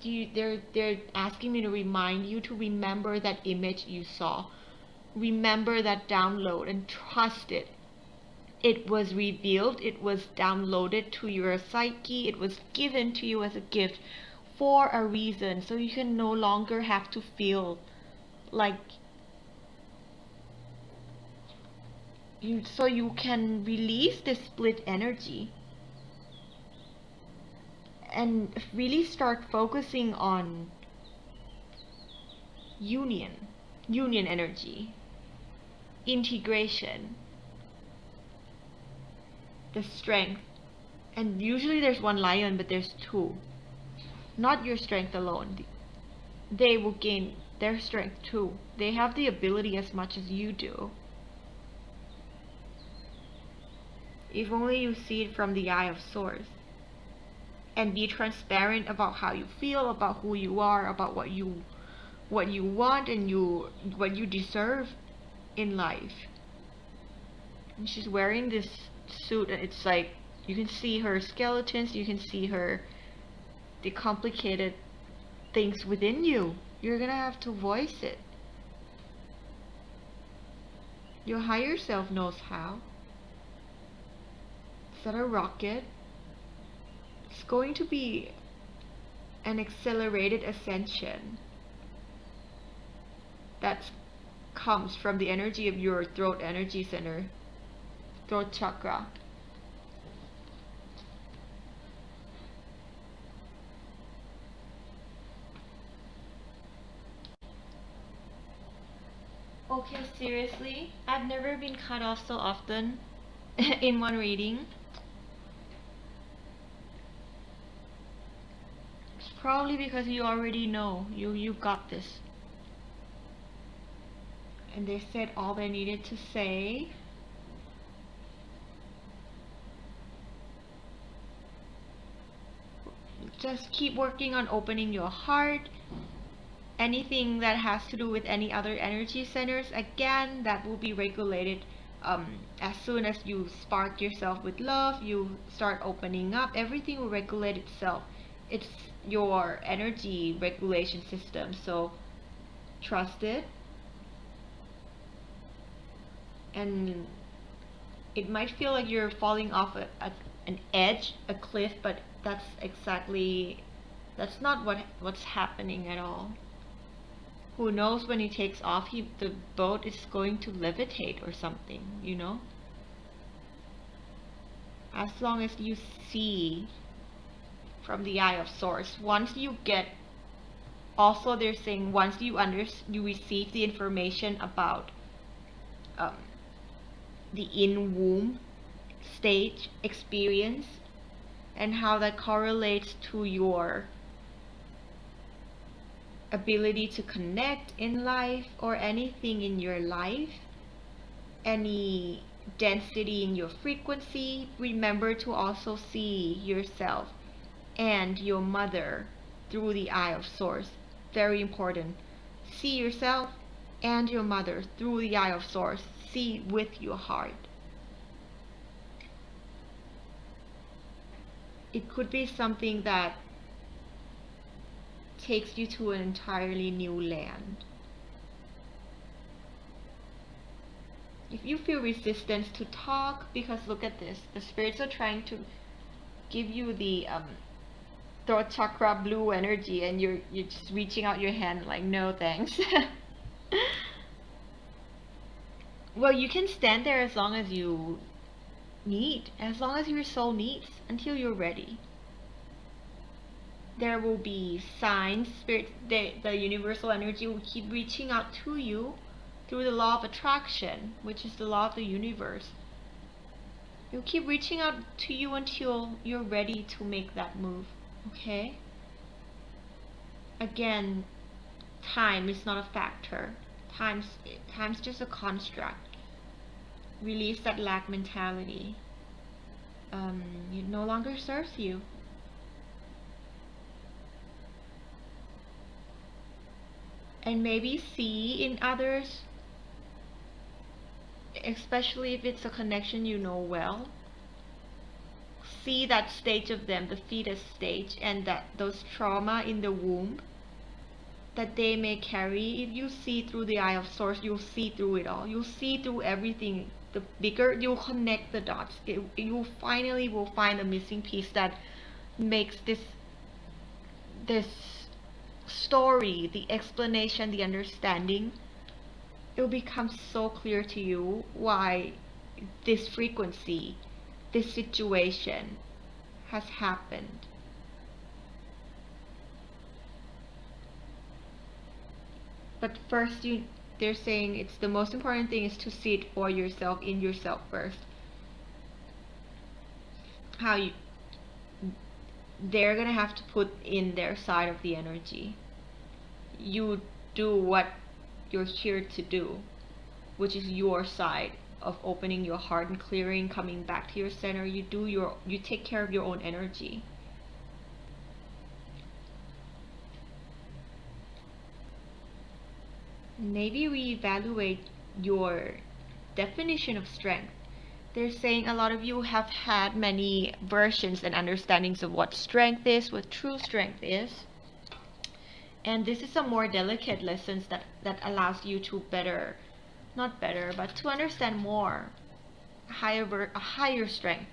they're asking me to remind you to remember that image you saw. Remember that download and trust it. It was revealed, it was downloaded to your psyche, it was given to you as a gift for a reason, so you can no longer have to feel like so you can release this split energy and really start focusing on union energy, integration, the strength. And usually there's one lion, but there's two. Not your strength alone. They will gain their strength too. They have the ability as much as you do. If only you see it from the eye of source. And be transparent about how you feel, about who you are, about what you want and what you deserve in life. And she's wearing this suit, and it's like you can see her skeletons, you can see the complicated things within you. You're gonna have to voice it. Your higher self knows how. Is that a rocket? It's going to be an accelerated ascension that comes from the energy of your throat energy center, throat chakra. Okay, seriously, I've never been cut off so often in one reading. It's probably because you already know, you got this. And they said all they needed to say. Just keep working on opening your heart. Anything that has to do with any other energy centers, again, that will be regulated as soon as you spark yourself with love, you start opening up, everything will regulate itself. It's your energy regulation system, so trust it. And it might feel like you're falling off an edge, a cliff, but that's not what's happening at all. Who knows, when he takes off, the boat is going to levitate or something, you know? As long as you see from the eye of source. Once you get, also they're saying, once you receive the information about the in-womb stage experience and how that correlates to your ability to connect in life or anything in your life, any density in your frequency, remember to also see yourself and your mother through the eye of source. Very important. See yourself and your mother through the eye of source. See with your heart. It could be something that takes you to an entirely new land. If you feel resistance to talk, because look at this, the spirits are trying to give you the throat chakra blue energy, and you're just reaching out your hand like, no thanks. Well, you can stand there as long as you need, as long as your soul needs, until you're ready. There will be signs, spirit, the universal energy will keep reaching out to you through the law of attraction, which is the law of the universe. It'll keep reaching out to you until you're ready to make that move, okay? Again, time is not a factor. Time's just a construct. Release that lack mentality. It no longer serves you. And maybe see in others, especially if it's a connection you know well, see that stage of them, the fetus stage, and that those trauma in the womb that they may carry. If you see through the eye of source, you'll see through it all. You'll see through everything. The bigger you'll connect the dots, you finally will find a missing piece that makes this story, the explanation, the understanding, it will become so clear to you why this frequency, this situation has happened. But first, they're saying it's the most important thing is to see it for yourself, in yourself first. They're gonna have to put in their side of the energy. You do what you're here to do, which is your side of opening your heart and clearing, coming back to your center. You take care of your own energy. Maybe reevaluate your definition of strength. They're saying a lot of you have had many versions and understandings of what strength is, what true strength is. And this is a more delicate lesson that allows you to to understand more, a higher strength.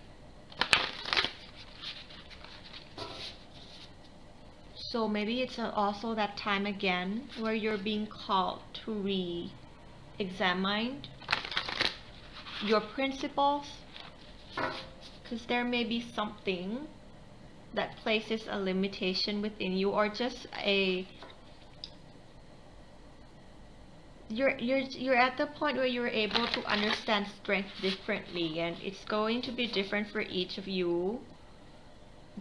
So maybe it's also that time again where you're being called to re-examine your principles, because there may be something that places a limitation within you, or just you're at the point where you're able to understand strength differently, and it's going to be different for each of you.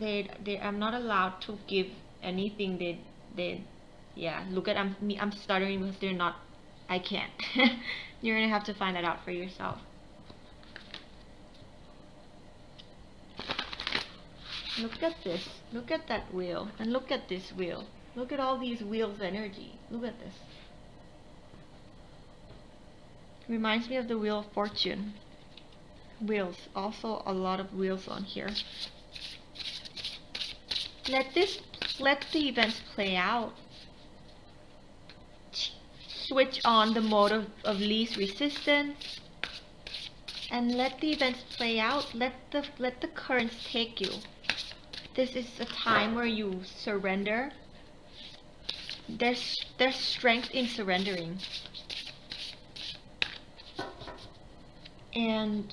I'm not allowed to give anything look at I'm stuttering because they're not. I can't. You're gonna have to find that out for yourself. Look at this. Look at that wheel, and look at this wheel. Look at all these wheels' energy. Look at this. Reminds me of the Wheel of Fortune. Wheels. Also a lot of wheels on here. Let the events play out. Switch on the mode of least resistance. and let the events play out. Let the currents take you. This is a time where you surrender. There's strength in surrendering. And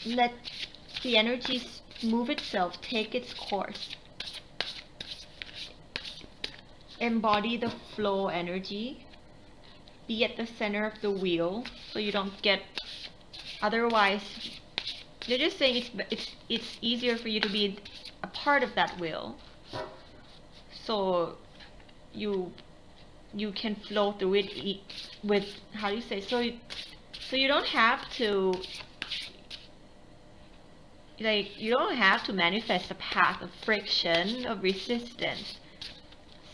let the energies move itself, take its course. Embody the flow energy. Be at the center of the wheel so you don't get, otherwise they're just saying it's easier for you to be a part of that wheel, so you can flow through it with, how do you say, so you don't have to, like, you don't have to manifest a path of friction, of resistance.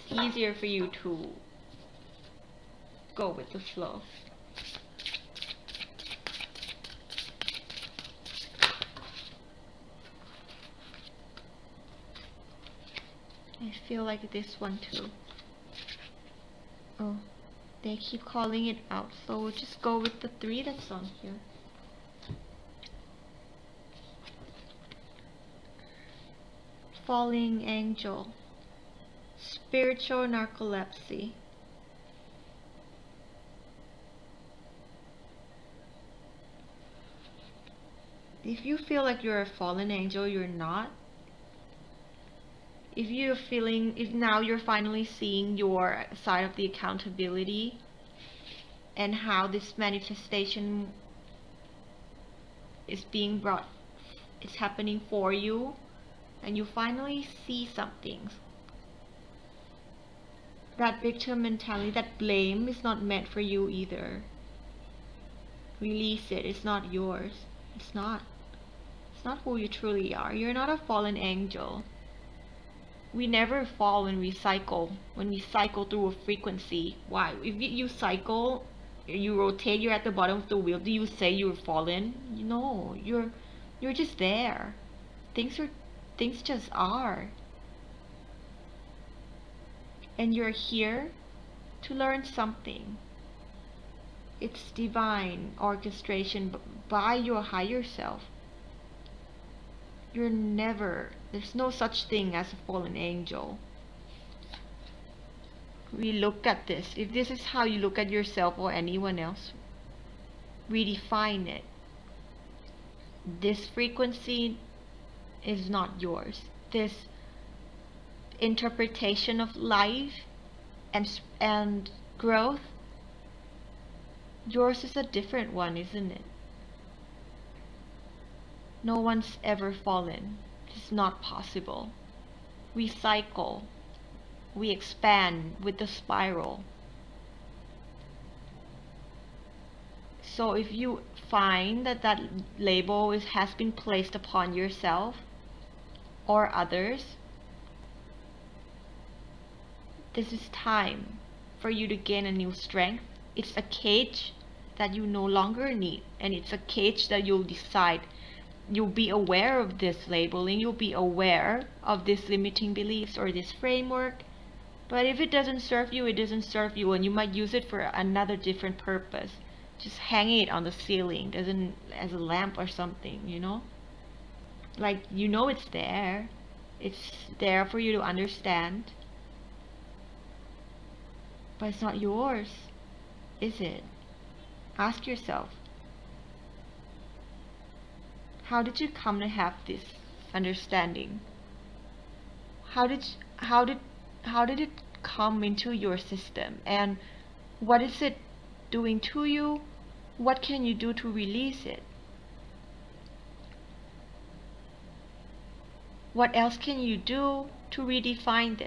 It's easier for you to go with the flow. I feel like this one too. Oh, they keep calling it out, so we'll just go with the 3 that's on here. Falling angel. Spiritual narcolepsy. If you feel like you're a fallen angel, you're not. If you're feeling, if now you're finally seeing your side of the accountability and how this manifestation is being brought, it's happening for you, and you finally see something. That victim mentality, that blame is not meant for you either. Release it. It's not yours. It's not. It's not who you truly are. You're not a fallen angel. We never fall when we cycle through a frequency. Why? If you cycle, you rotate, you're at the bottom of the wheel, do you say you're fallen? No, you're just there. Things just are. And you're here to learn something. It's divine orchestration by your higher self. There's no such thing as a fallen angel. We look at this. If this is how you look at yourself or anyone else, redefine it. This frequency is not yours. This interpretation of life and growth, yours is a different one, isn't it? No one's ever fallen. It's not possible. We cycle. We expand with the spiral. So if you find that label has been placed upon yourself or others, this is time for you to gain a new strength. It's a cage that you no longer need, and it's a cage that you'll decide. You'll be aware of this labeling, you'll be aware of this limiting beliefs or this framework, but if it doesn't serve you, it doesn't serve you, and you might use it for another different purpose. Just hanging it on the ceiling, as a lamp or something, like, it's there. It's there for you to understand, but it's not yours, is it? Ask yourself, how did you come to have this understanding? How did it come into your system, and what is it doing to you? What can you do to release it? What else can you do to redefine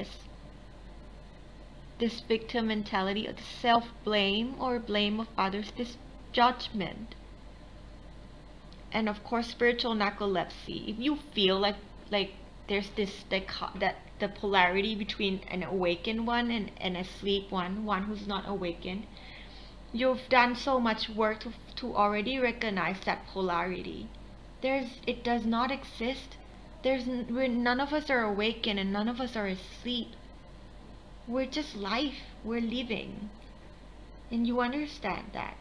this victim mentality, of the self-blame or blame of others, this judgment? And of course, spiritual narcolepsy. If you feel like there's that the polarity between an awakened one and asleep one who's not awakened, you've done so much work to already recognize that polarity. It does not exist. None of us are awakened and none of us are asleep. We're just life. We're living. And you understand that.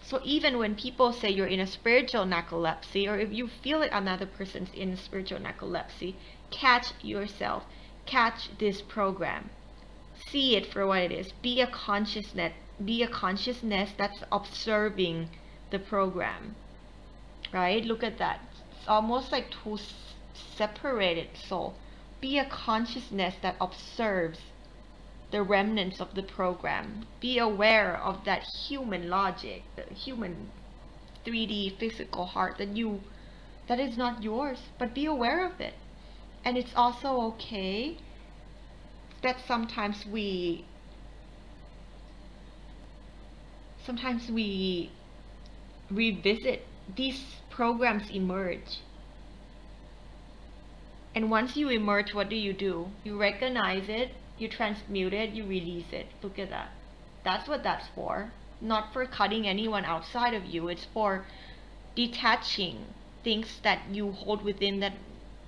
So even when people say you're in a spiritual narcolepsy, or if you feel that another person's in a spiritual narcolepsy, catch yourself. Catch this program. See it for what it is. Be a consciousness. Be a consciousness that's observing the program. Right? Look at that. It's almost like two separated souls. Be a consciousness that observes the remnants of the program. Be aware of that human logic, the human 3D physical heart that is not yours, but be aware of it. And it's also okay that sometimes we revisit. These programs emerge, and once you emerge, what do? You recognize it, you transmute it, you release it. Look at that. That's what that's for. Not for cutting anyone outside of you. It's for detaching things that you hold within that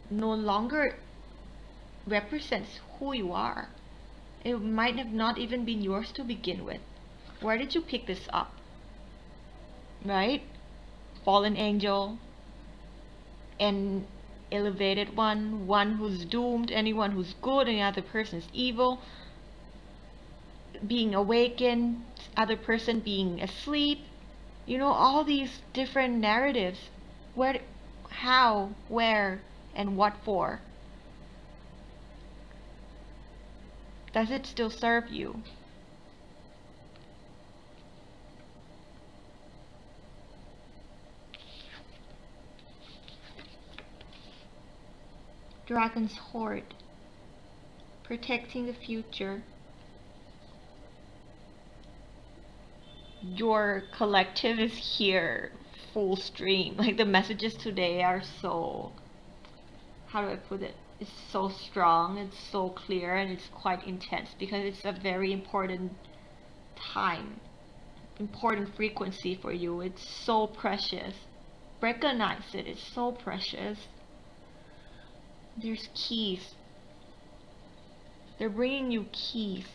no longer represents who you are. It might have not even been yours to begin with. Where did you pick this up? Right? Fallen angel, an elevated one who's doomed, anyone who's good, any other person's evil, being awakened, other person being asleep. All these different narratives. Where, how, where, and what for? Does it still serve you? Dragon's Hoard. Protecting the future. Your collective is here, full stream. Like the messages today are so, how do I put it? It's so strong, it's so clear, and it's quite intense because it's a very important time, important frequency for you. It's so precious. Recognize it. It's so precious. There's keys. They're bringing you keys.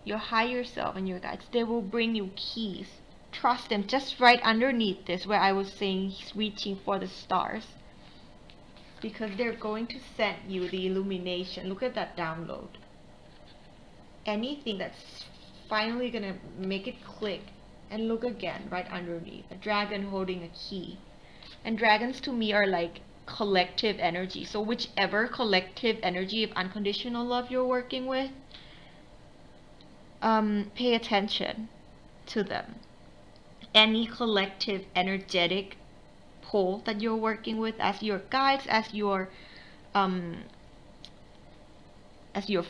Your higher self and your guides, they will bring you keys. Trust them. Just right underneath this where I was saying he's reaching for the stars, because they're going to send you the illumination. Look at that download. Anything that's finally gonna make it click. And look again right underneath, a dragon holding a key. And dragons to me are like collective energy. So whichever collective energy of unconditional love you're working with, pay attention to them. Any collective energetic pull that you're working with, as your guides, as your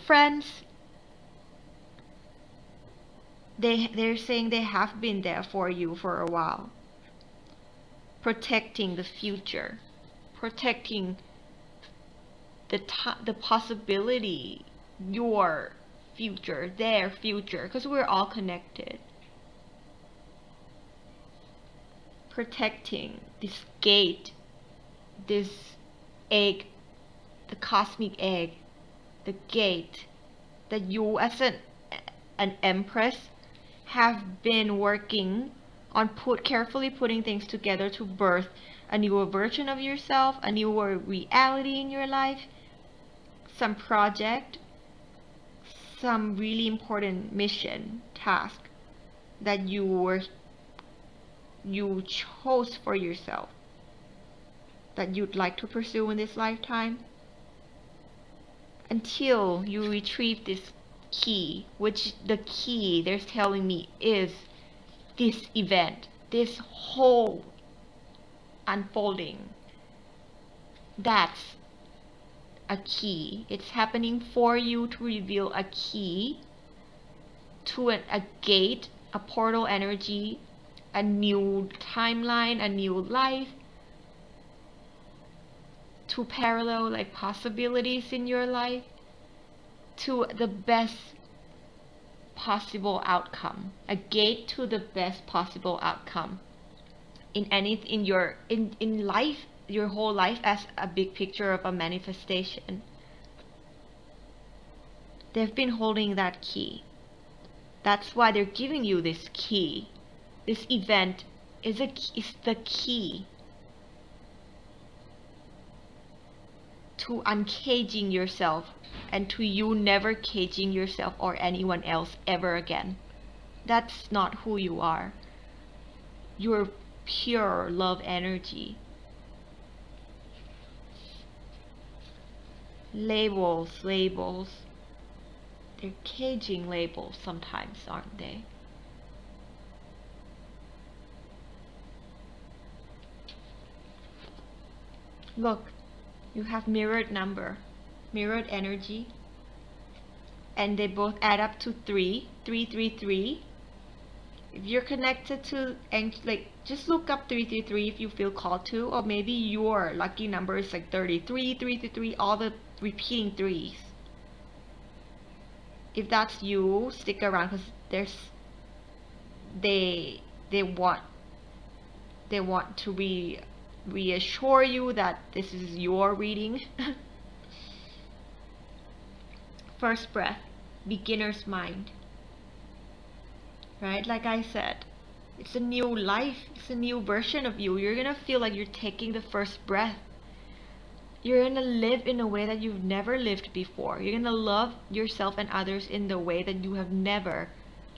friends, they're saying they have been there for you for a while, protecting the future, protecting the possibility, your future, their future, because we're all connected. Protecting this gate, this egg, the cosmic egg, the gate that you as an empress have been working on, carefully putting things together to birth a newer version of yourself, a newer reality in your life, some project, some really important mission, task that you chose for yourself that you'd like to pursue in this lifetime, until you retrieve this key, which the key they're telling me is this event, this whole unfolding. That's a key. It's happening for you to reveal a key to a gate, a portal energy, a new timeline, a new life, to parallel like possibilities in your life, to the best possible outcome, a gate to the best possible outcome in life, your whole life, as a big picture of a manifestation. They've been holding that key. That's why they're giving you this key, this event is the key to uncaging yourself and to you never caging yourself or anyone else ever again. That's not who you are. You're pure love energy. Labels. They're caging labels sometimes, aren't they? Look, you have mirrored number, mirrored energy, and they both add up to 3. If you're connected to, and like, just look up 333 if you feel called to, or maybe your lucky number is like 33, 333, all the repeating threes. If that's you, stick around because they want to reassure you that this is your reading. First breath, beginner's mind. Right? Like I said, it's a new life. It's a new version of you. You're gonna feel like you're taking the first breath. You're gonna live in a way that you've never lived before. You're gonna love yourself and others in the way that you have never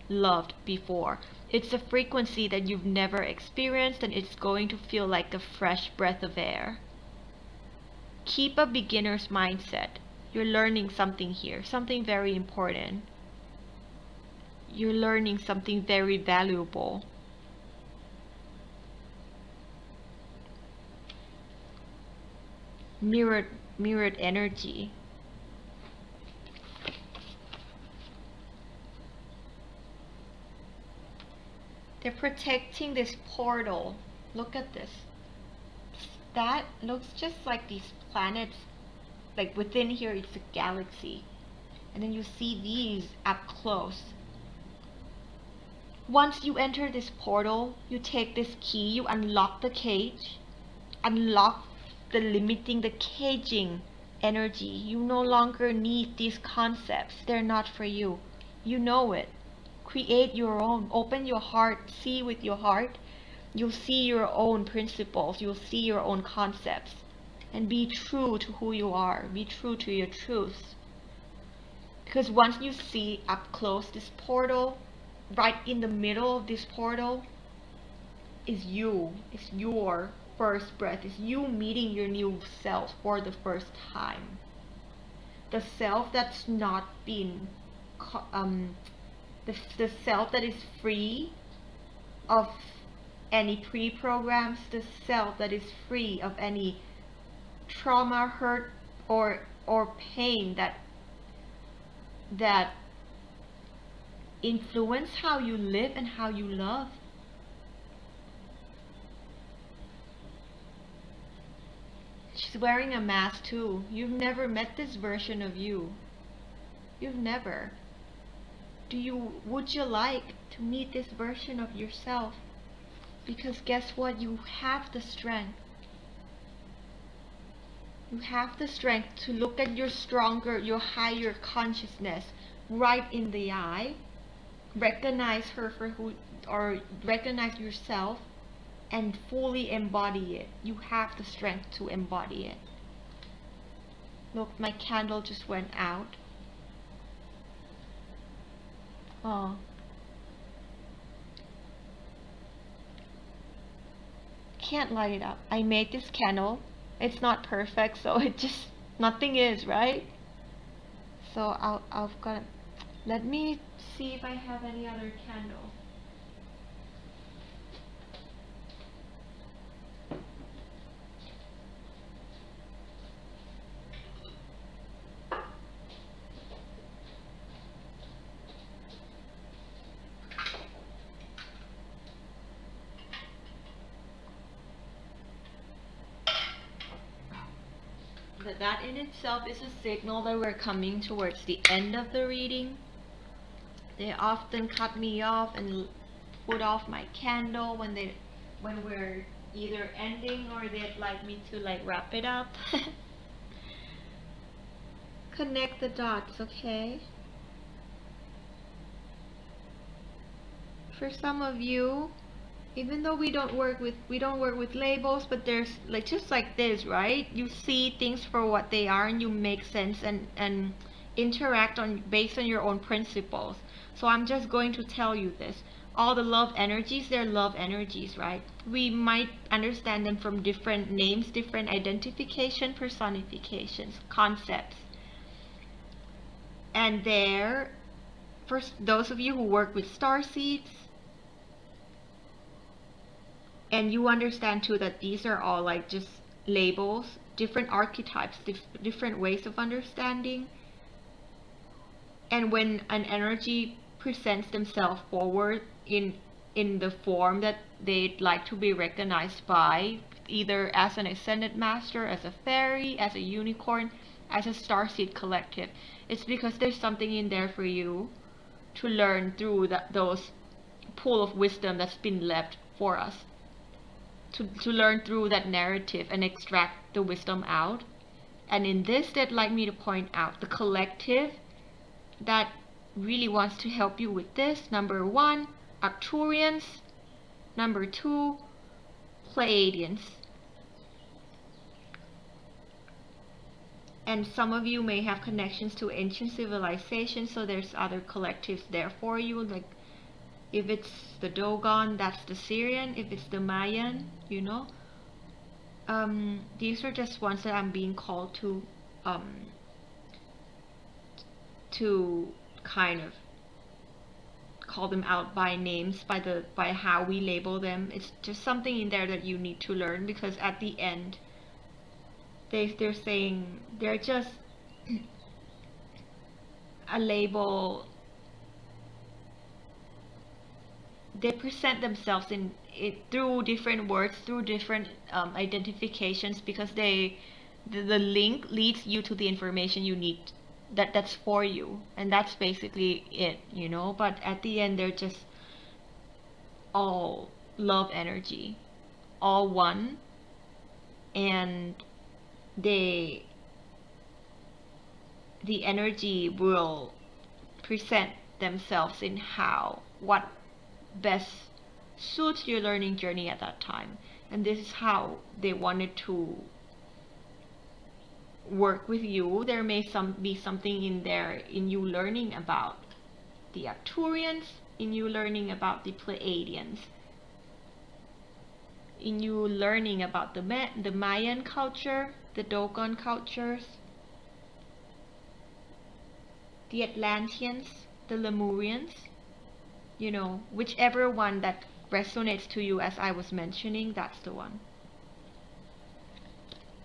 loved before. It's a frequency that you've never experienced, and it's going to feel like a fresh breath of air. Keep a beginner's mindset. You're learning something here, something very important. You're learning something very valuable. Mirrored energy. They're protecting this portal. Look at this. That looks just like these planets. Like within here, it's a galaxy. And then you see these up close. Once you enter this portal, you take this key, you unlock the cage, unlock the limiting, the caging energy. You no longer need these concepts. They're not for you. You know it. Create your own. Open your heart. See with your heart. You'll see your own principles. You'll see your own concepts. And be true to who you are. Be true to your truth. Because once you see up close this portal, right in the middle of this portal is you. It's your first breath. It's you meeting your new self for the first time. The self that's not been the self that is free of any pre-programs, the self that is free of any trauma, hurt, or pain that influence how you live and how you love. She's wearing a mask too. You've never met this version of you. You've never. Would you like to meet this version of yourself? Because guess what? You have the strength. You have the strength to look at your stronger, your higher consciousness right in the eye. Recognize her for who, or recognize yourself and fully embody it. You have the strength to embody it. Look, my candle just went out. Oh. Can't light it up. I made this candle. It's not perfect, so it just, nothing is, right? So I've got, let me see if I have any other candle. That in itself is a signal that we're coming towards the end of the reading. They often cut me off and put off my candle when we're either ending or they'd like me to like wrap it up. Connect the dots, okay? For some of you, Even though we don't work with labels, but there's like just like this, right? You see things for what they are and you make sense and interact on based on your own principles. So I'm just going to tell you this. All the love energies, they're love energies, right? We might understand them from different names, different identification, personifications, concepts. And there, for those of you who work with star seeds, and you understand too that these are all like just labels, different archetypes, different ways of understanding. And when an energy presents themselves forward in the form that they'd like to be recognized by, either as an ascended master, as a fairy, as a unicorn, as a starseed collective, it's because there's something in there for you to learn through those pool of wisdom that's been left for us, to learn through that narrative and extract the wisdom out. And in this, they'd like me to point out the collective that really wants to help you with this. Number 1, Arcturians. Number 2, Pleiadians. And some of you may have connections to ancient civilizations, so there's other collectives there for you. Like if it's the Dogon, that's the Syrian. If it's the Mayan, these are just ones that I'm being called to kind of call them out by names, by how we label them. It's just something in there that you need to learn, because at the end they're saying they're just a label. They present themselves in it through different words, through different identifications, because the link leads you to the information you need, that's for you, and that's basically it, but at the end they're just all love energy, all one, and the energy will present themselves in what best suits your learning journey at that time. And this is how they wanted to work with you. There may be something in there in you learning about the Arcturians, in you learning about the Pleiadians, in you learning about the Mayan culture, the Dogon cultures, the Atlanteans, the Lemurians, whichever one that resonates to you, as I was mentioning, that's the one.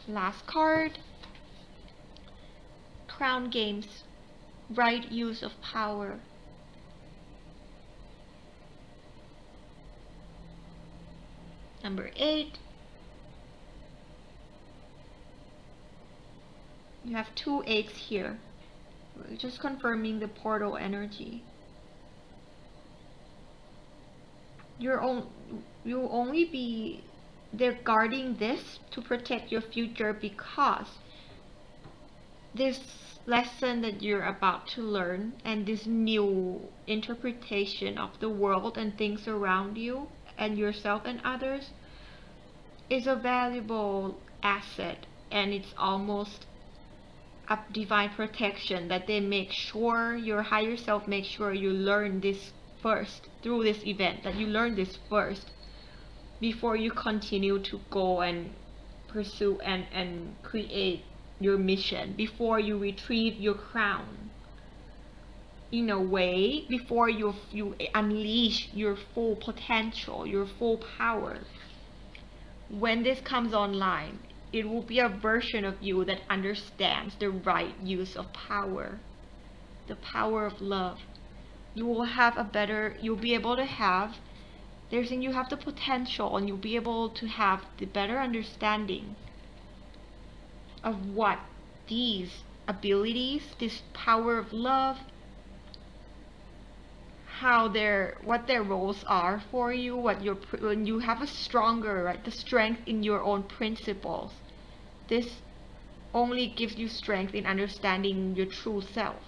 Last card. Crown Games. Right use of power. Number 8. You have 2 8s here. We're just confirming the portal energy. You'll only be, they're guarding this to protect your future, because this lesson that you're about to learn and this new interpretation of the world and things around you and yourself and others is a valuable asset, and it's almost a divine protection that they make sure, your higher self makes sure you learn this first through this event, that you learn this first before you continue to go and pursue and create your mission, before you retrieve your crown, in a way, before you unleash your full potential, your full power. When this comes online, it will be a version of you that understands the right use of power, the power of love. You will have you'll be able to have, you have the potential, and you'll be able to have the better understanding of what these abilities, this power of love, what their roles are for you, when you have a stronger, right, the strength in your own principles. This only gives you strength in understanding your true self.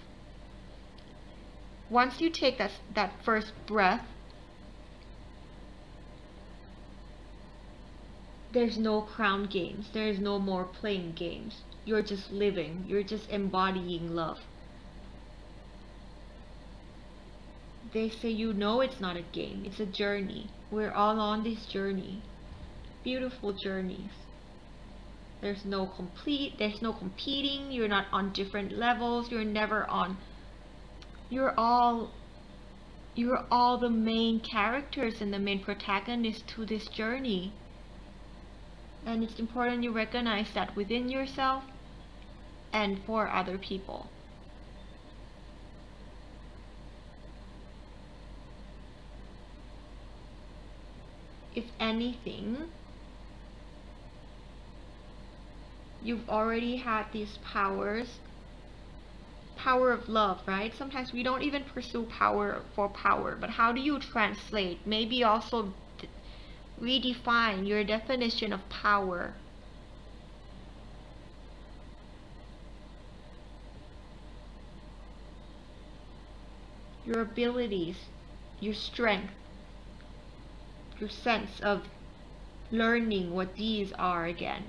Once you take that first breath, There's no crown games. There is no more playing games. You're just living. You're just embodying love. They say, you know, it's not a game. It's a journey. We're all on this journey. Beautiful journeys. There's no competing. You're not on different levels. You're never on. You're all the main characters and the main protagonists to this journey. And it's important you recognize that within yourself and for other people. If anything, you've already had these powers. Power of love, right? Sometimes we don't even pursue power for power, but how do you translate? Maybe also redefine your definition of power. Your abilities, your strength, your sense of learning what these are again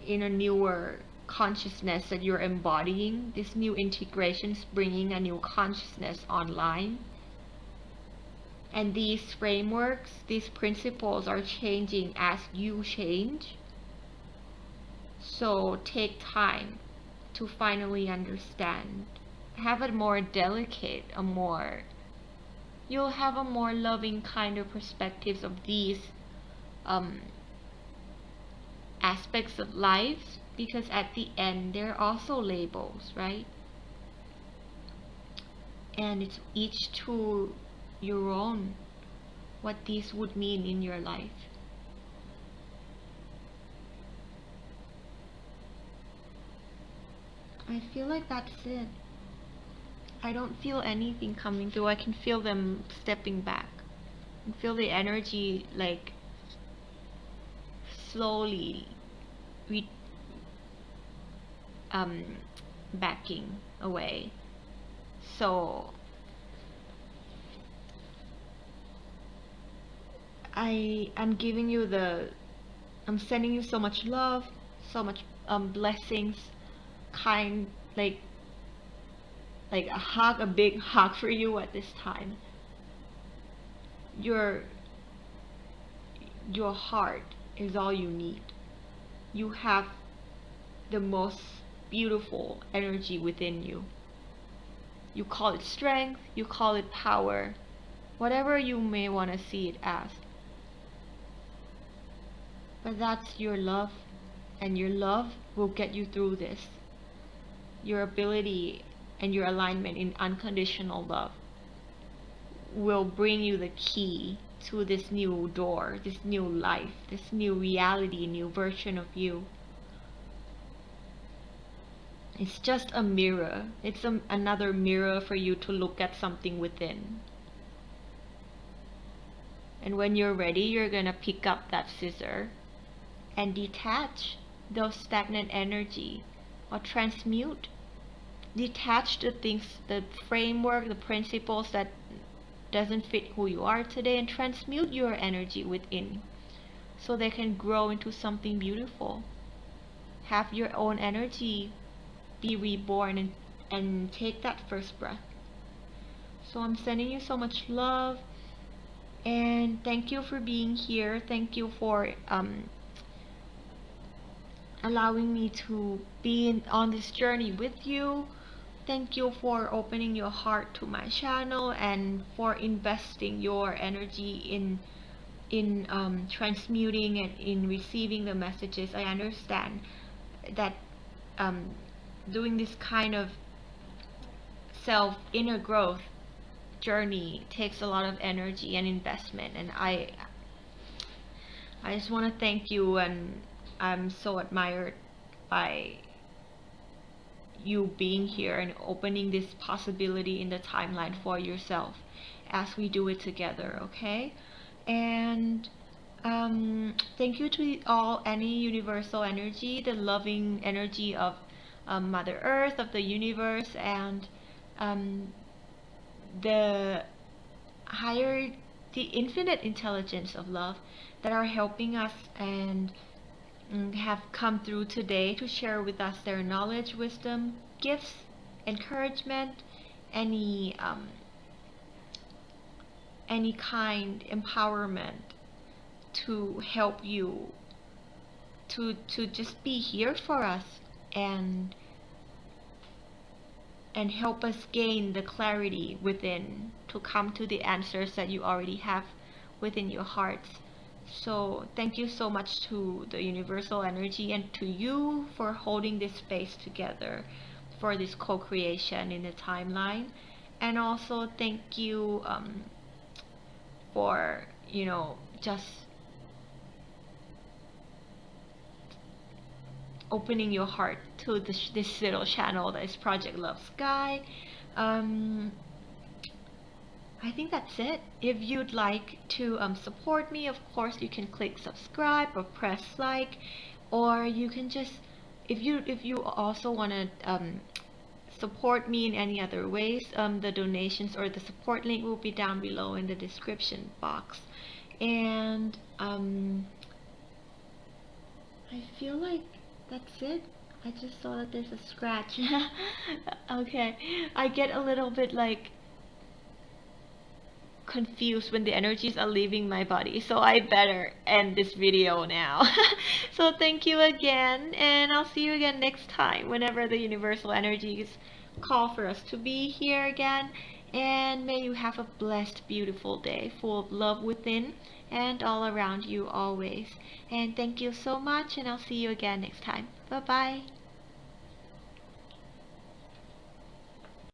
in a newer consciousness that you're embodying. This new integration is bringing a new consciousness online. And these frameworks, these principles are changing as you change. So take time to finally understand. Have a more delicate, you'll have a more loving kind of perspectives of these aspects of life, because at the end they're also labels, right? And it's each to your own what these would mean in your life. I feel like that's it. I don't feel anything coming through. I can feel them stepping back. I can feel the energy like slowly backing away. So I'm giving you I'm sending you so much love, so much blessings, kind, like a hug, a big hug for you at this time. Your heart is all you need. You have the most beautiful energy within you. You call it strength, you call it power, whatever you may want to see it as. But that's your love, and your love will get you through this. Your ability and your alignment in unconditional love will bring you the key to this new door, this new life, this new reality, new version of you. It's just a mirror. It's another mirror for you to look at something within. And when you're ready, you're gonna pick up that scissor and detach those stagnant energy, or transmute. Detach the things, the framework, the principles that doesn't fit who you are today, and transmute your energy within so they can grow into something beautiful. Have your own energy be reborn and take that first breath. So I'm sending you so much love, and thank you for being here. Thank you for allowing me to be on this journey with you. Thank you for opening your heart to my channel and for investing your energy in transmuting and in receiving the messages. I understand that doing this kind of inner growth journey takes a lot of energy and investment, and I just want to thank you, and I'm so admired by you being here and opening this possibility in the timeline for yourself as we do it together, okay? And thank you to any universal energy, the loving energy of Mother Earth, of the universe, and the infinite intelligence of love that are helping us and have come through today to share with us their knowledge, wisdom, gifts, encouragement, any any kind empowerment to help you to just be here for us and help us gain the clarity within to come to the answers that you already have within your hearts. So thank you so much to the universal energy and to you for holding this space together for this co-creation in the timeline. And also thank you for, just opening your heart to this little channel that is Project Love Sky. I think that's it. If you'd like to support me, of course you can click subscribe or press like, or you can just, if you also want to support me in any other ways, the donations or the support link will be down below in the description box. And I feel like that's it. I just saw that there's a scratch. Okay, I get a little bit like confused when the energies are leaving my body, so I better end this video now. So thank you again, and I'll see you again next time whenever the universal energies call for us to be here again. And may you have a blessed, beautiful day full of love within and all around you always. And thank you so much, and I'll see you again next time. Bye bye.